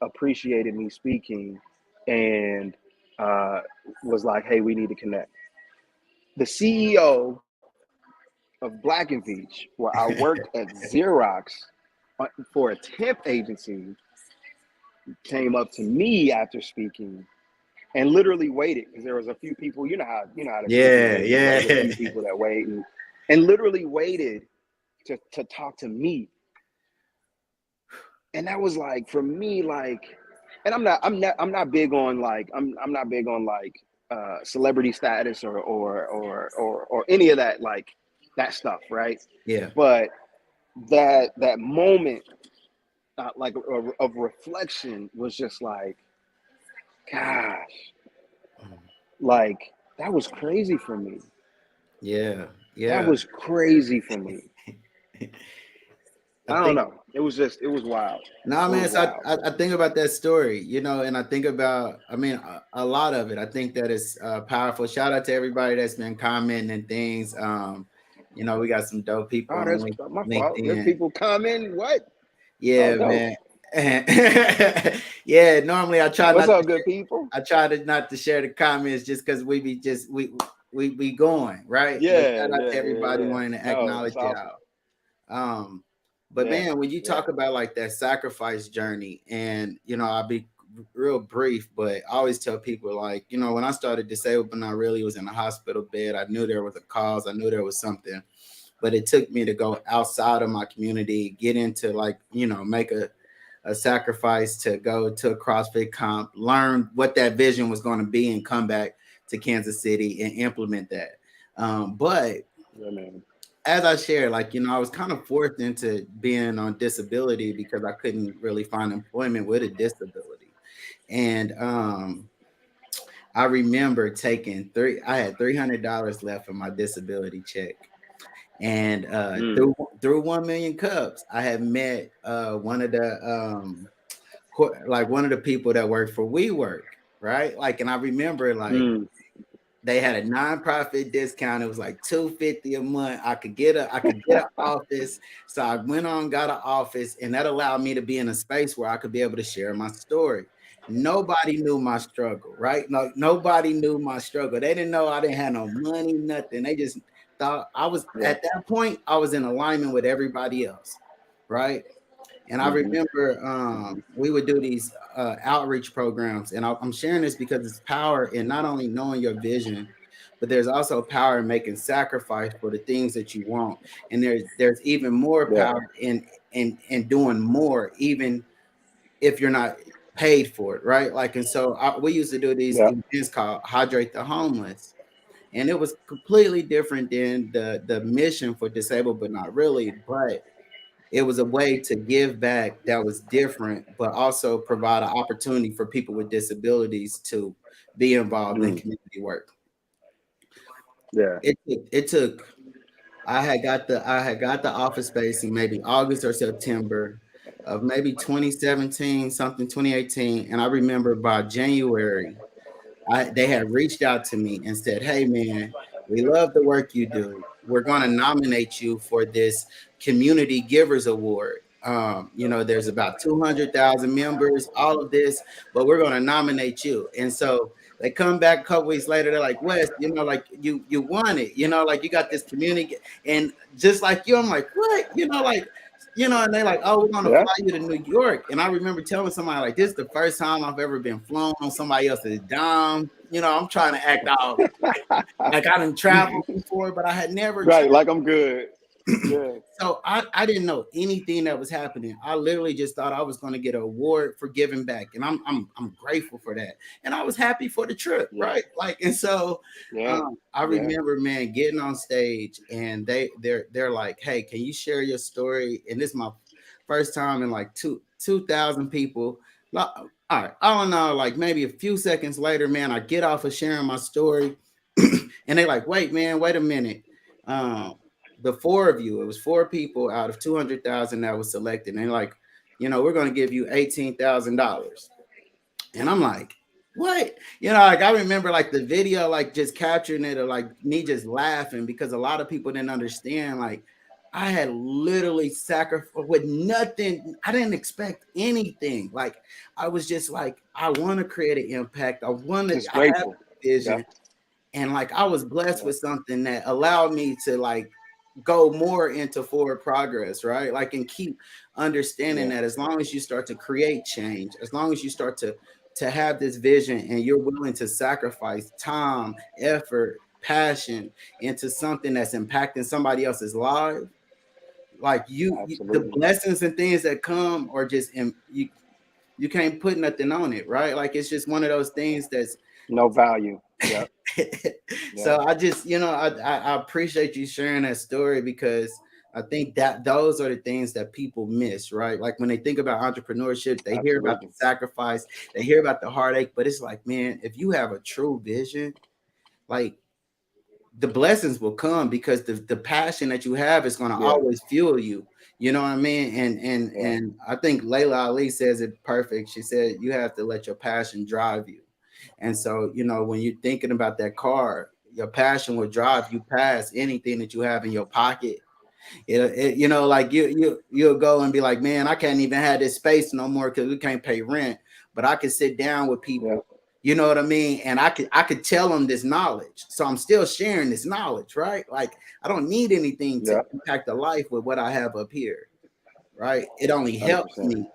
appreciated me speaking, and uh, was like, "Hey, we need to connect." The CEO of Black and Beach, where I worked at Xerox for a temp agency, came up to me after speaking and literally waited, because there was a few people. You know how the business Yeah, is. There's a yeah. few people that wait, and literally waited to talk to me. And that was like, for me, like, and I'm not big on, like, I'm not big on, like, celebrity status or any of that, like, that stuff, right? Yeah. But that moment like of reflection was just like, gosh, like that was crazy for me. Yeah, That yeah. was crazy for me. I I don't think know. It was wild. no, It man. was So wild. I think about that story, and I think about, I mean, a lot of it. I think that is powerful. Shout out to everybody that's been commenting and things. We got some dope people Oh, on that's my fault. There's LinkedIn. people commenting. What? Oh, Yeah, dope. man. Yeah, normally What's up, good people? I try to not to share the comments just because we be going right. But Yeah, shout out yeah, to yeah, everybody yeah. wanting to No, it's acknowledge it awesome. out. But Yeah, man, when you yeah. talk about like that sacrifice journey, and I'll be real brief, but I always tell people like, when I started disabled, but not really was in a hospital bed, I knew there was a cause, I knew there was something, but it took me to go outside of my community, get into like, make a sacrifice to go to a CrossFit comp, learn what that vision was going to be, and come back to Kansas City and implement that. But Yeah, man. as I shared, like, I was kind of forced into being on disability because I couldn't really find employment with a disability. And I remember I had $300 left for my disability check. And Mm, through 1 million cups, I had met one of the like one of the people that worked for WeWork, right? Like, and I remember like mm, they had a nonprofit discount. It was like $250 a month. I could get an office. So I went on, got an office, and that allowed me to be in a space where I could be able to share my story. Nobody knew my struggle, right? No, nobody knew my struggle. They didn't know I didn't have no money, nothing. They just thought I was yeah. at that point, I was in alignment with everybody else, right? And I Mm-hmm, remember mm-hmm. we would do these outreach programs, and I'm sharing this because it's power in not only knowing your vision, but there's also power in making sacrifice for the things that you want, and there's even more Yeah, power in doing more, even if you're not paid for it, right? Like, and so we used to do these yeah. events called Hydrate the Homeless, and it was completely different than the mission for disabled, but not really, but it was a way to give back that was different, but also provide an opportunity for people with disabilities to be involved in Mm, community work. yeah. It took I had got the office space in maybe August or September of maybe 2017, something 2018. And I remember by January, they had reached out to me and said, "Hey, man, we love the work you do. We're going to nominate you for this Community Givers Award. There's about 200,000 members, all of this, but we're going to nominate you." And so they come back a couple weeks later. They're like, "Wes, like you won it. Like you got this community." And just like you, I'm like, "What?" And they're like, "Oh, we're going to Yeah. fly you to New York." And I remember telling somebody, like, this is the first time I've ever been flown on somebody else's dime. I'm trying to act out like I didn't travel before, but I had never Right, traveled. like I'm good. Yeah, So I didn't know anything that was happening. I literally just thought I was going to get an award for giving back, and I'm grateful for that. And I was happy for the trip, yeah, right? Like, and so yeah, I yeah. remember, man, getting on stage, and they're like, "Hey, can you share your story?" And this is my first time in like 2,000 people. All right, I don't know, like maybe a few seconds later, man, I get off of sharing my story, and they like, "Wait, man, wait a minute." Um, the four of you, it was four people out of 200,000 that was selected. And they're like, we're going to give you $18,000. And I'm like, what? Like I remember like the video, like just capturing it, or like me just laughing because a lot of people didn't understand. Like I had literally sacrificed with nothing. I didn't expect anything. Like I was just like, I want to create an impact. Just I have grateful. a Yeah, vision. And like I was blessed yeah, with something that allowed me to like go more into forward progress, right? Like, and keep understanding yeah. that as long as you start to create change, as long as you start to have this vision and you're willing to sacrifice time, effort, passion into something that's impacting somebody else's life, like the Absolutely. blessings and things that come are just you can't put nothing on it, right? Like it's just one of those things that's No value. Yep, so yep. I just, I appreciate you sharing that story because I think that those are the things that people miss, right? Like when they think about entrepreneurship, they hear about the Absolutely. sacrifice, they hear about the heartache, but it's like, man, if you have a true vision, like the blessings will come because the passion that you have is going to Yeah. always fuel you. You know what I mean? Yeah. And I think Layla Ali says it perfect. She said you have to let your passion drive you. And so, you know, when you're thinking about that car, your passion will drive you past anything that you have in your pocket. You know, like you'll go and be like, man, I can't even have this space no more because we can't pay rent. But I can sit down with Yeah. people, you know what I mean, and I could tell them this knowledge. So I'm still sharing this knowledge, right? Like I don't need anything to Yeah. impact the life with what I have up here, right? It only helps 100%. me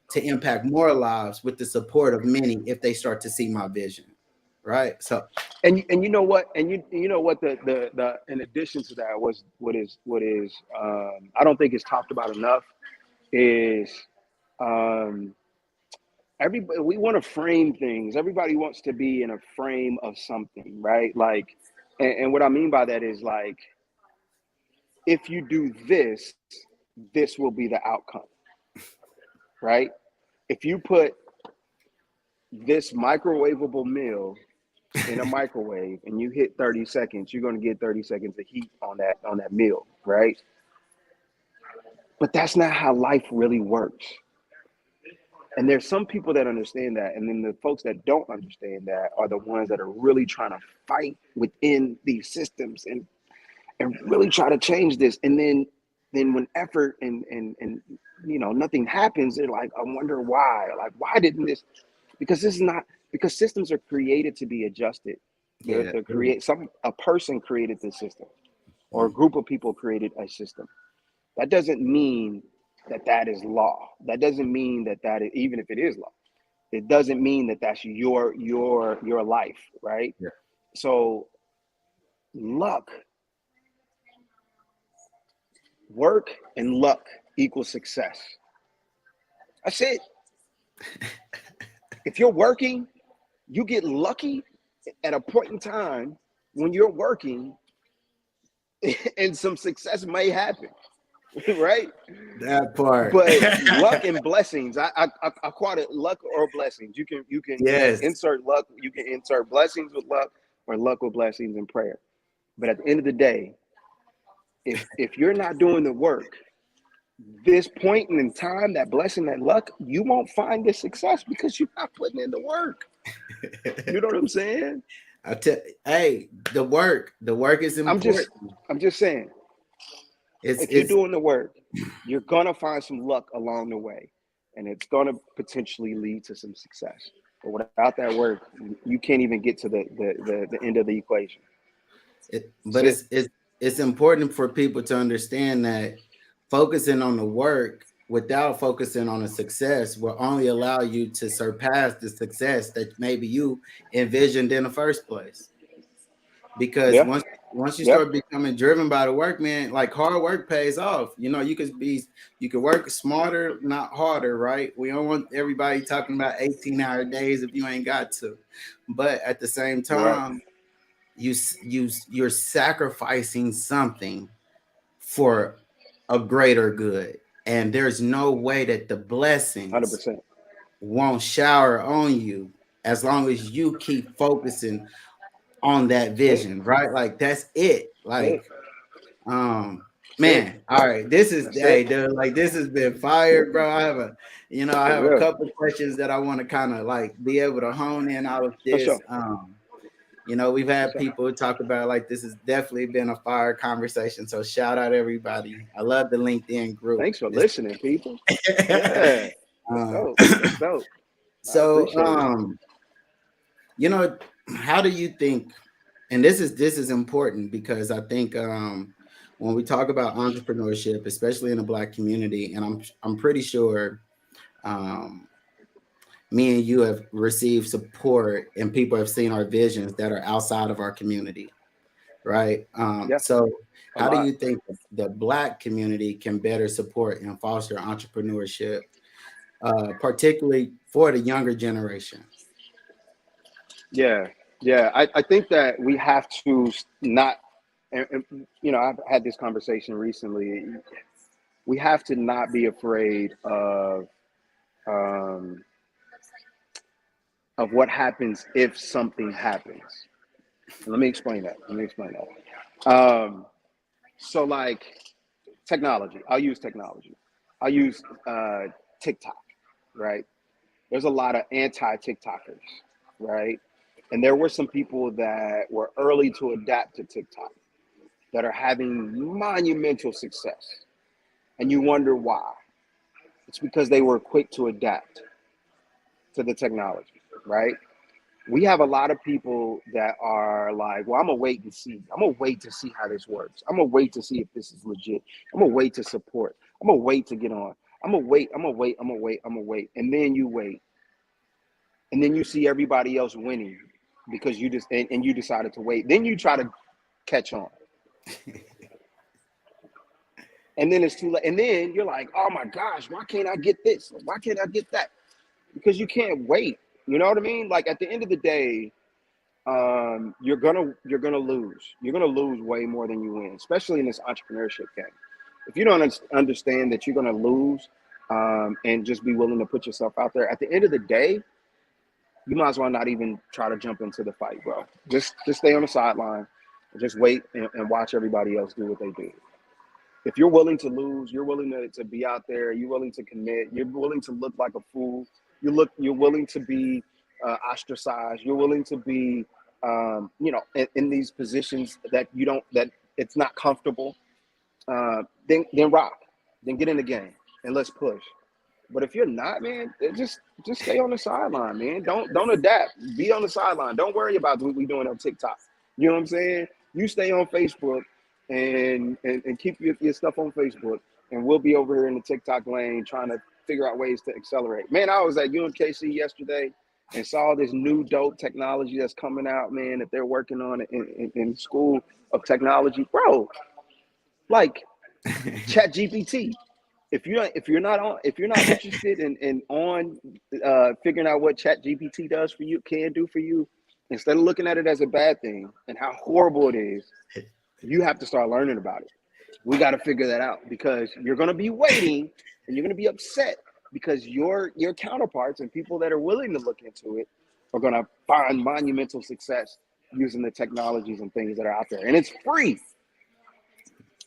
to impact more lives with the support of many if they start to see my vision, right? So And you know what? And you know what the in addition to that was what is I don't think it's talked about enough is um everybody, we want to frame things. Everybody wants to be in a frame of something, right? Like, and what I mean by that is like, if you do this, this will be the outcome, right? If you put this microwavable meal in a microwave and you hit 30 seconds, you're going to get 30 seconds of heat on that meal, right? But that's not how life really works. And there's some people that understand that, and then the folks that don't understand that are the ones that are really trying to fight within these systems and really try to change this. And then when effort and you know nothing happens, they're like, I wonder why. Like, why didn't this? Because this is not because systems are created to be adjusted. yeah, They're create some a person created this system or a mm, group of people created a system. That doesn't mean that that is law. That doesn't mean that that is, even if it is law, it doesn't mean that that's your life, right? yeah. So luck, work, and luck equals success. That's it. If you're working, you get lucky at a point in time when you're working, and some success may happen, right? That part. But luck and blessings, I call it luck or blessings. You can Yes. insert luck, you can insert blessings with luck, or luck with blessings and prayer. But at the end of the day, if you're not doing the work, this point in time, that blessing, that luck, you won't find this success because you're not putting in the work. You know what I'm saying? Hey, the work is I'm just important. I'm just saying, if you're It's doing the work, you're gonna find some luck along the way, and it's gonna potentially lead to some success. But without that work, you can't even get to the end of the equation. That's but it. it's important for people to understand that focusing on the work without focusing on the success will only allow you to surpass the success that maybe you envisioned in the first place. Because Yeah, once you yeah, start becoming driven by the work, man, like hard work pays off. You know, you could work smarter, not harder, right? We don't want everybody talking about 18-hour days if you ain't got to. But at the same you're right. time, you're sacrificing something for a greater good. And there's no way that the 100%. blessings won't shower on you as long as you keep focusing on that That's it. vision, right? Like that's it. That's it. Like, That's it. man, all right. This is That's it. hey, dude, like this has been fire, bro. I For have a real. couple questions that I want to kind of like be able to hone in out of For this. sure. We've For had sure. people talk about like this has definitely been a fire conversation. So shout out everybody. I love the LinkedIn group. Thanks for This listening, people. Yeah, that's um, dope. That's dope. I so appreciate it. you know, how do you think, and this is important because I think when we talk about entrepreneurship, especially in the Black community, and I'm pretty sure um, me and you have received support and people have seen our visions that are outside of our community, right? Yeah, So a how do lot. you think the Black community can better support and foster entrepreneurship, particularly for the younger generation? Yeah, yeah. I think that we have to not. and you know, I've had this conversation recently. We have to not be afraid um, of what happens if something happens. Let me explain that. Let me explain that. So like technology, I'll use technology. I'll use TikTok, right? There's a lot of anti-TikTokers, right? And there were some people that were early to adapt to TikTok that are having monumental success. And you wonder why. It's because they were quick to adapt to the technology, right? We have a lot of people that are like, well, I'm gonna wait and see. I'm gonna wait to see how this works. I'm gonna wait to see if this is legit. I'm gonna wait to support. I'm gonna wait to get on. I'm gonna wait. I'm gonna wait. I'm gonna wait. I'm gonna wait. And then you wait, and then you see everybody else winning because you just and you decided to wait. Then you try to catch on, and then it's too late. And then you're like, oh my gosh, why can't I get this? Why can't I get that? Because you can't wait. You know what I mean? Like at the end of the day, you're gonna lose. You're gonna lose way more than you win, especially in this entrepreneurship game. If you don't understand that you're gonna lose, and just be willing to put yourself out there, at the end of the day, you might as well not even try to jump into the fight, bro. Just stay on the sideline, just wait and watch everybody else do what they do. If you're willing to lose, you're willing to be out there, you're willing to commit, you're willing to look like a fool, you're willing to be ostracized, you're willing to be in these positions that you don't that it's not comfortable, then rock, then get in the game and let's push. But if you're not, man, just stay on the sideline, man. Don't adapt. Be on the sideline. Don't worry about what we doing on TikTok. You know what I'm saying? You stay on Facebook and keep your stuff on Facebook, and we'll be over here in the TikTok lane trying to figure out ways to accelerate. Man, I was at UMKC yesterday and saw this new dope technology that's coming out, man, that they're working on in School of Technology, bro. Like Chat GPT. If you're not interested in on figuring out what Chat GPT does for you, can do for you, instead of looking at it as a bad thing and how horrible it is, you have to start learning about it. We got to figure that out because you're going to be waiting and you're going to be upset because your counterparts and people that are willing to look into it are going to find monumental success using the technologies and things that are out there, and it's free.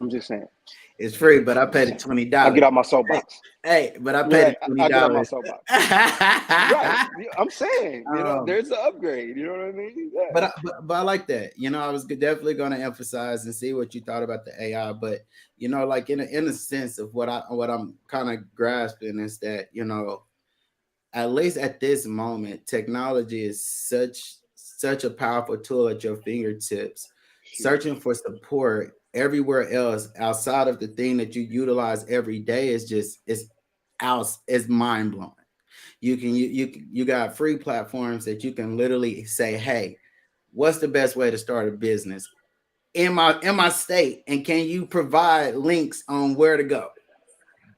I'm just saying. It's free, but I paid it I'll get $20. out my soapbox. Hey, but I paid Right, it $20. I'll get out my soapbox. Right, I'm saying, um, there's the upgrade. You know what I mean? Yeah. but I like that. I was definitely going to emphasize and see what you thought about the AI. But like in a sense of what I'm kind of grasping is that at least at this moment, technology is such a powerful tool at your fingertips. Searching for support everywhere else outside of the thing that you utilize every day is mind blowing. You got free platforms that you can literally say, hey, what's the best way to start a business in my state, and can you provide links on where to go?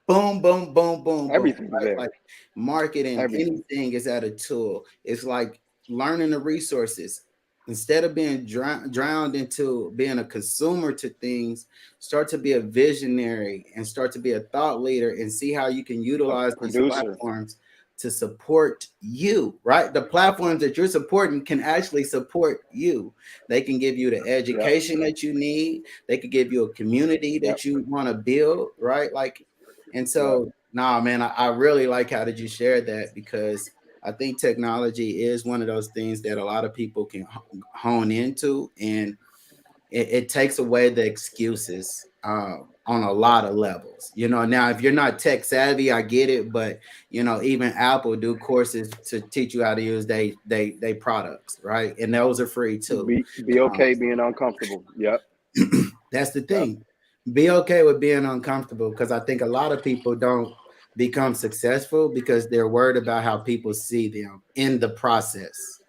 Boom, boom, boom, boom, boom. Everything's Right? there. Like marketing, Everything. anything is at a tool. It's like learning the resources. Instead of being drowned into being a consumer to things, start to be a visionary and start to be a thought leader and see how you can A utilize these producer. platforms to support you, right? The platforms that you're supporting can actually support you. They can give you the Yep. education that you need. They could give you a community Yep. that you want to build, right? Like, and Yep. so, nah, man, I really like how did you share that, because I think technology is one of those things that a lot of people can hone into, and it takes away the excuses on a lot of levels. Now if you're not tech savvy, I get it, but even Apple do courses to teach you how to use they products, right? And those are free too. Be Um, okay being uncomfortable. Yep. that's the Yep. thing. Be okay with being uncomfortable, because I think a lot of people don't become successful because they're worried about how people see them in the process.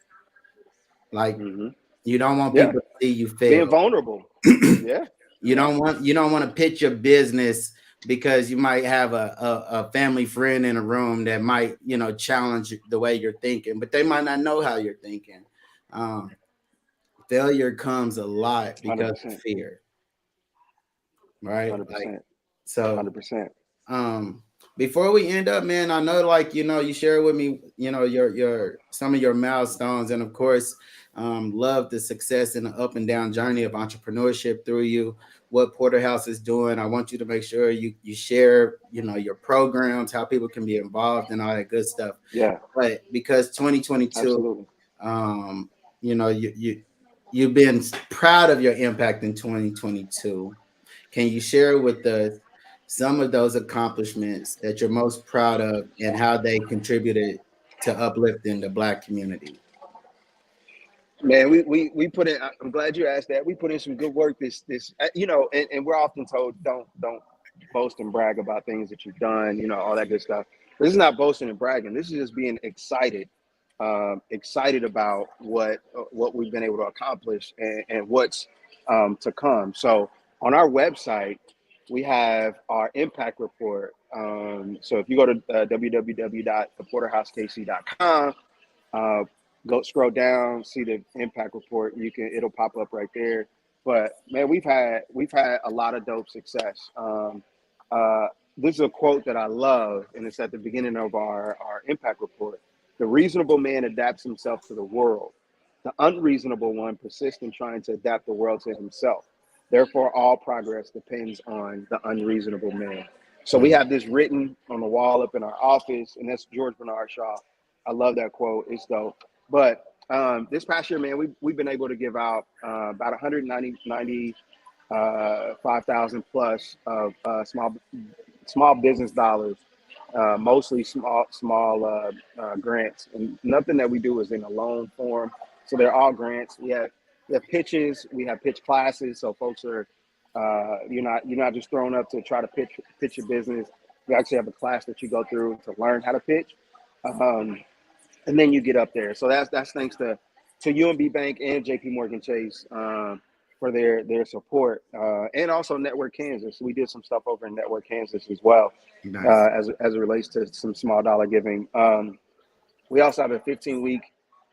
Like, Hmm. you don't want Yeah. people to see you Being fail. vulnerable. Yeah. You Yeah. don't want to pitch your business because you might have a family friend in a room that might challenge the way you're thinking, but they might not know how you're thinking. Um, Failure comes a lot because of 100%. fear. right? Like 100%. so 100%. um before we end up, man, I know, like, you shared with me, your some of your milestones, and of course, love the success and the up and down journey of entrepreneurship through you, what Porterhouse is doing. I want you to make sure you share, your programs, how people can be involved and all that good stuff. Yeah, But because 2022, absolutely. um, you've been proud of your impact in 2022. Can you share with us some of those accomplishments that you're most proud of and how they contributed to uplifting the Black community? Man, we put in. I'm glad you asked that. We put in some good work. And we're often told don't boast and brag about things that you've done. All that good stuff. This is not boasting and bragging. This is just being excited, excited about what we've been able to accomplish and what's to come. So on our website, we have our impact report. So if you go to www.theporterhousekc.com, uh, go scroll down, see the impact report. It'll pop up right there. But man, we've had a lot of dope success. Uh, this is a quote that I love, and it's at the beginning of our impact report. The reasonable man adapts himself to the world. The unreasonable one persists in trying to adapt the world to himself. Therefore, all progress depends on the unreasonable man. So we Mm, have this written on the wall up in our office, and that's George Bernard Shaw. I love that quote. It's dope. But this past year, man, we've been able to give out about 195,000 plus of small business dollars, mostly small grants, and nothing that we do is in a loan form. So they're all grants. We have pitches, we have pitch classes, so folks are you're not just thrown up to try to pitch your business. You actually have a class that you go through to learn how to pitch. Um, and then you get up there. So that's thanks to UMB Bank and JP Morgan Chase for their support, and also Network Kansas. We did some stuff over in Network Kansas as well, nice. as it relates to some small dollar giving. We also have a 15-week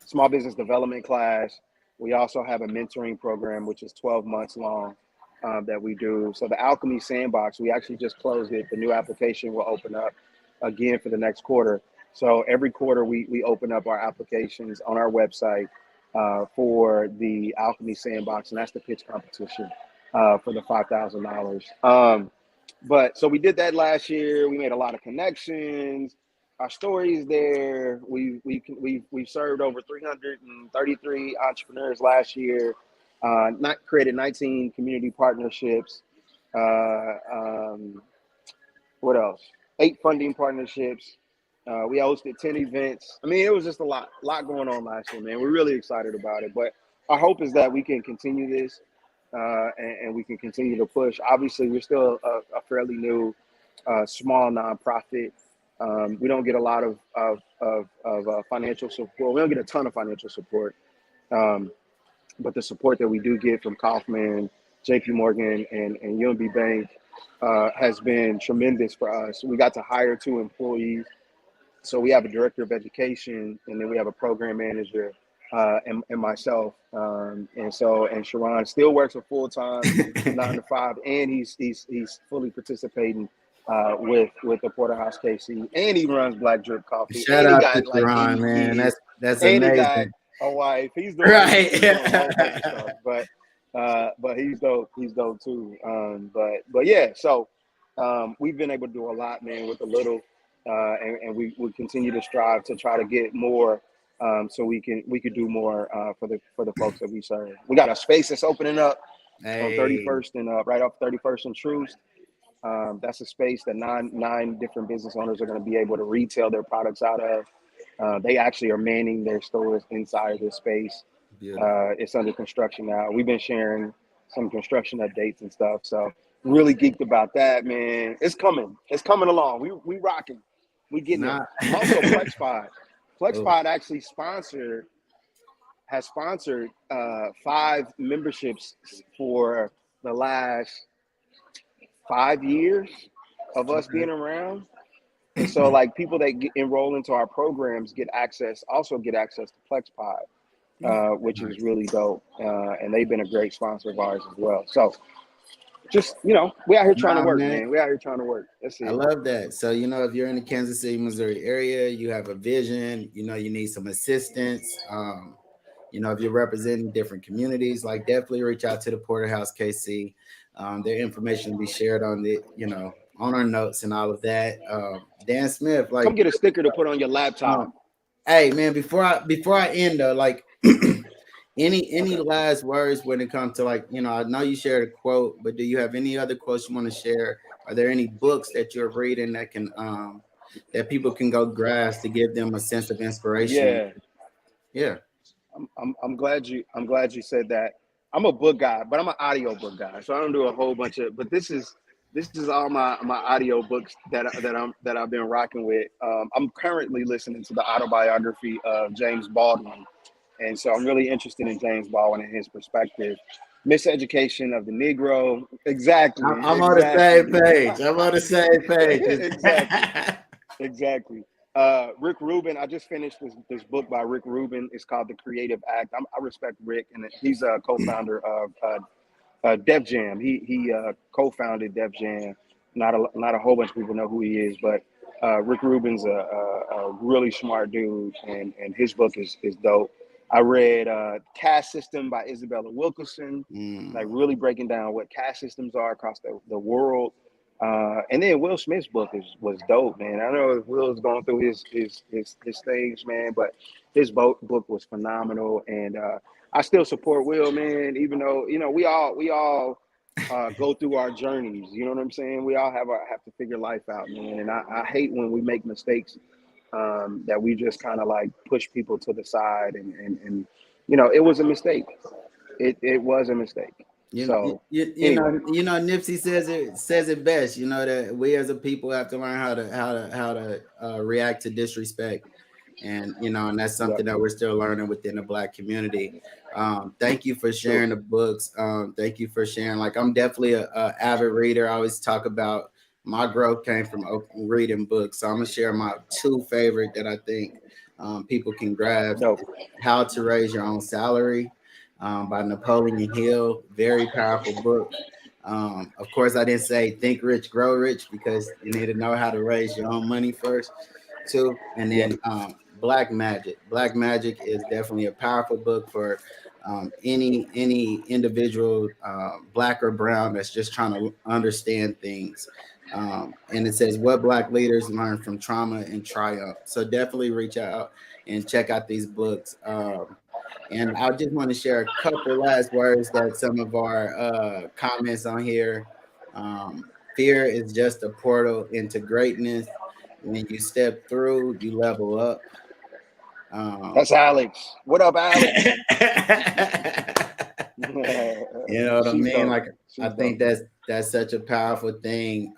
small business development class. We also have a mentoring program, which is 12 months long, that we do. So the Alchemy Sandbox, we actually just closed it. The new application will open up again for the next quarter. So every quarter we open up our applications on our website for the Alchemy Sandbox, and that's the pitch competition for the $5,000. But so we did that last year. We made a lot of connections. Our story is there. We've served over 333 entrepreneurs last year. Not created 19 community partnerships. Uh, um, what else? 8 funding partnerships. We hosted 10 events. I mean, it was just a lot going on last year, man. We're really excited about it. But our hope is that we can continue this, and we can continue to push. Obviously, we're still a fairly new, small nonprofit. We don't get a lot of financial support. We don't get a ton of financial support, um, but the support that we do get from Kaufman, JP Morgan, and UMB Bank has been tremendous for us. We got to hire 2 employees. So we have a director of education, and then we have a program manager, and myself. And Sharon still works a full time 9 to 5, and he's fully participating with the Porterhouse KC, and he runs Black Drip Coffee, Shout and he out to got like Sharon, 80 man. kids, That's and he got amazing. a wife. He's doing he's, Right. he's doing a whole bunch of stuff, but he's dope. He's dope too. But yeah, so we've been able to do a lot, man, with a little. And we continue to strive to try to get more, so we could do more for the folks that we serve. We got a space that's opening up on Hey, 31st and right off 31st and Truth. That's a space that nine different business owners are going to be able to retail their products out of. They actually are manning their stores inside of this space. beautiful. It's under construction now. We've been sharing some construction updates and stuff. So really geeked about that, man. It's coming. It's coming along. We rocking. We getting there. Not. Also, PlexPod. Oh, PlexPod actually has sponsored 5 memberships for the last 5 years of us being around. And so, like, people that enroll into our programs get access to PlexPod, which is nice. really dope. And they've been a great sponsor of ours as well. So just we out here trying to Nah, work, man. man. We out here trying to work. That's I it. love that. So, if you're in the Kansas City, Missouri area, you have a vision, you need some assistance. If you're representing different communities, like definitely reach out to the Porterhouse KC. Their information will be shared on on our notes and all of that. Dan Smith, Come like, get a sticker to put on your laptop. um, hey man, before I end though, like any Okay. last words when it comes to, like, I know you shared a quote, but do you have any other quotes you want to share? Are there any books that you're reading that can that people can go grasp to give them a sense of inspiration? Yeah. Yeah. I'm glad you said that. I'm a book guy, but I'm an audio book guy, so I don't do a whole bunch of. But this is all my audio books that I've been rocking with. I'm currently listening to the autobiography of James Baldwin, and so I'm really interested in James Baldwin and his perspective. Miseducation of the Negro. Exactly, I'm on the same exactly, page. I'm on the same exactly. page. Exactly. Rick Rubin. I just finished this book by Rick Rubin. It's called The Creative Act. I respect Rick, and he's a co-founder of Def Jam. He co-founded Def Jam. Not a whole bunch of people know who he is, but Rick Rubin's a really smart dude, and his book is dope. I read Caste System by Isabella Wilkerson, like Mm. really breaking down what caste systems are across the world. And then Will Smith's book was dope, man. I know Will's going through his things, man, but his book was phenomenal, and I still support Will, man. Even though we all go through our journeys. You know what I'm saying? We all have to figure life out, man. And I hate when we make mistakes, that we just kind of like push people to the side, and it was a mistake. It was a mistake. So anyway, Nipsey says it best. That we as a people have to learn how to react to disrespect, and that's yep, something that we're still learning within the Black community. Thank you for true. sharing the books. Thank you for sharing. Like, I'm definitely a avid reader. I always talk about my growth came from reading books. So I'm gonna share my two favorite that I think people can grasp: Dope. How to Raise Your Own Salary, by Napoleon Hill. Very powerful book. Of course, I didn't say Think Rich, Grow Rich, because you need to know how to raise your own money first, too. And Yep. then Black Magic. Black Magic is definitely a powerful book for any individual, Black or brown, that's just trying to understand things. And it says what Black leaders learn from trauma and triumph. So definitely reach out and check out these books. And I just want to share a couple last words that some of our comments on here. Fear is just a portal into greatness. When you step through, you level up. Um, That's Alex. What up, Alex? you know what I She's mean? dope. Like, I She's think dope. that's such a powerful thing.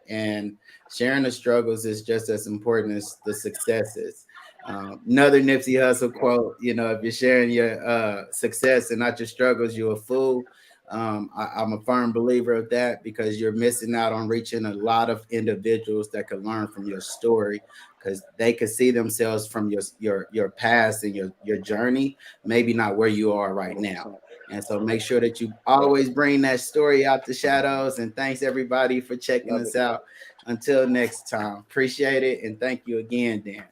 And sharing the struggles is just as important as the successes. Another Nipsey Hussle Yep. quote: if you're sharing your success and not your struggles, you're a fool. I'm a firm believer of that, because you're missing out on reaching a lot of individuals that could learn from your story, because they could see themselves from your past and your journey, maybe not where you are right now. 100%. And so make sure that you Yep. always bring that story out the shadows. And thanks everybody for checking Love it. us out. Until next time, appreciate it, and thank you again, Dan.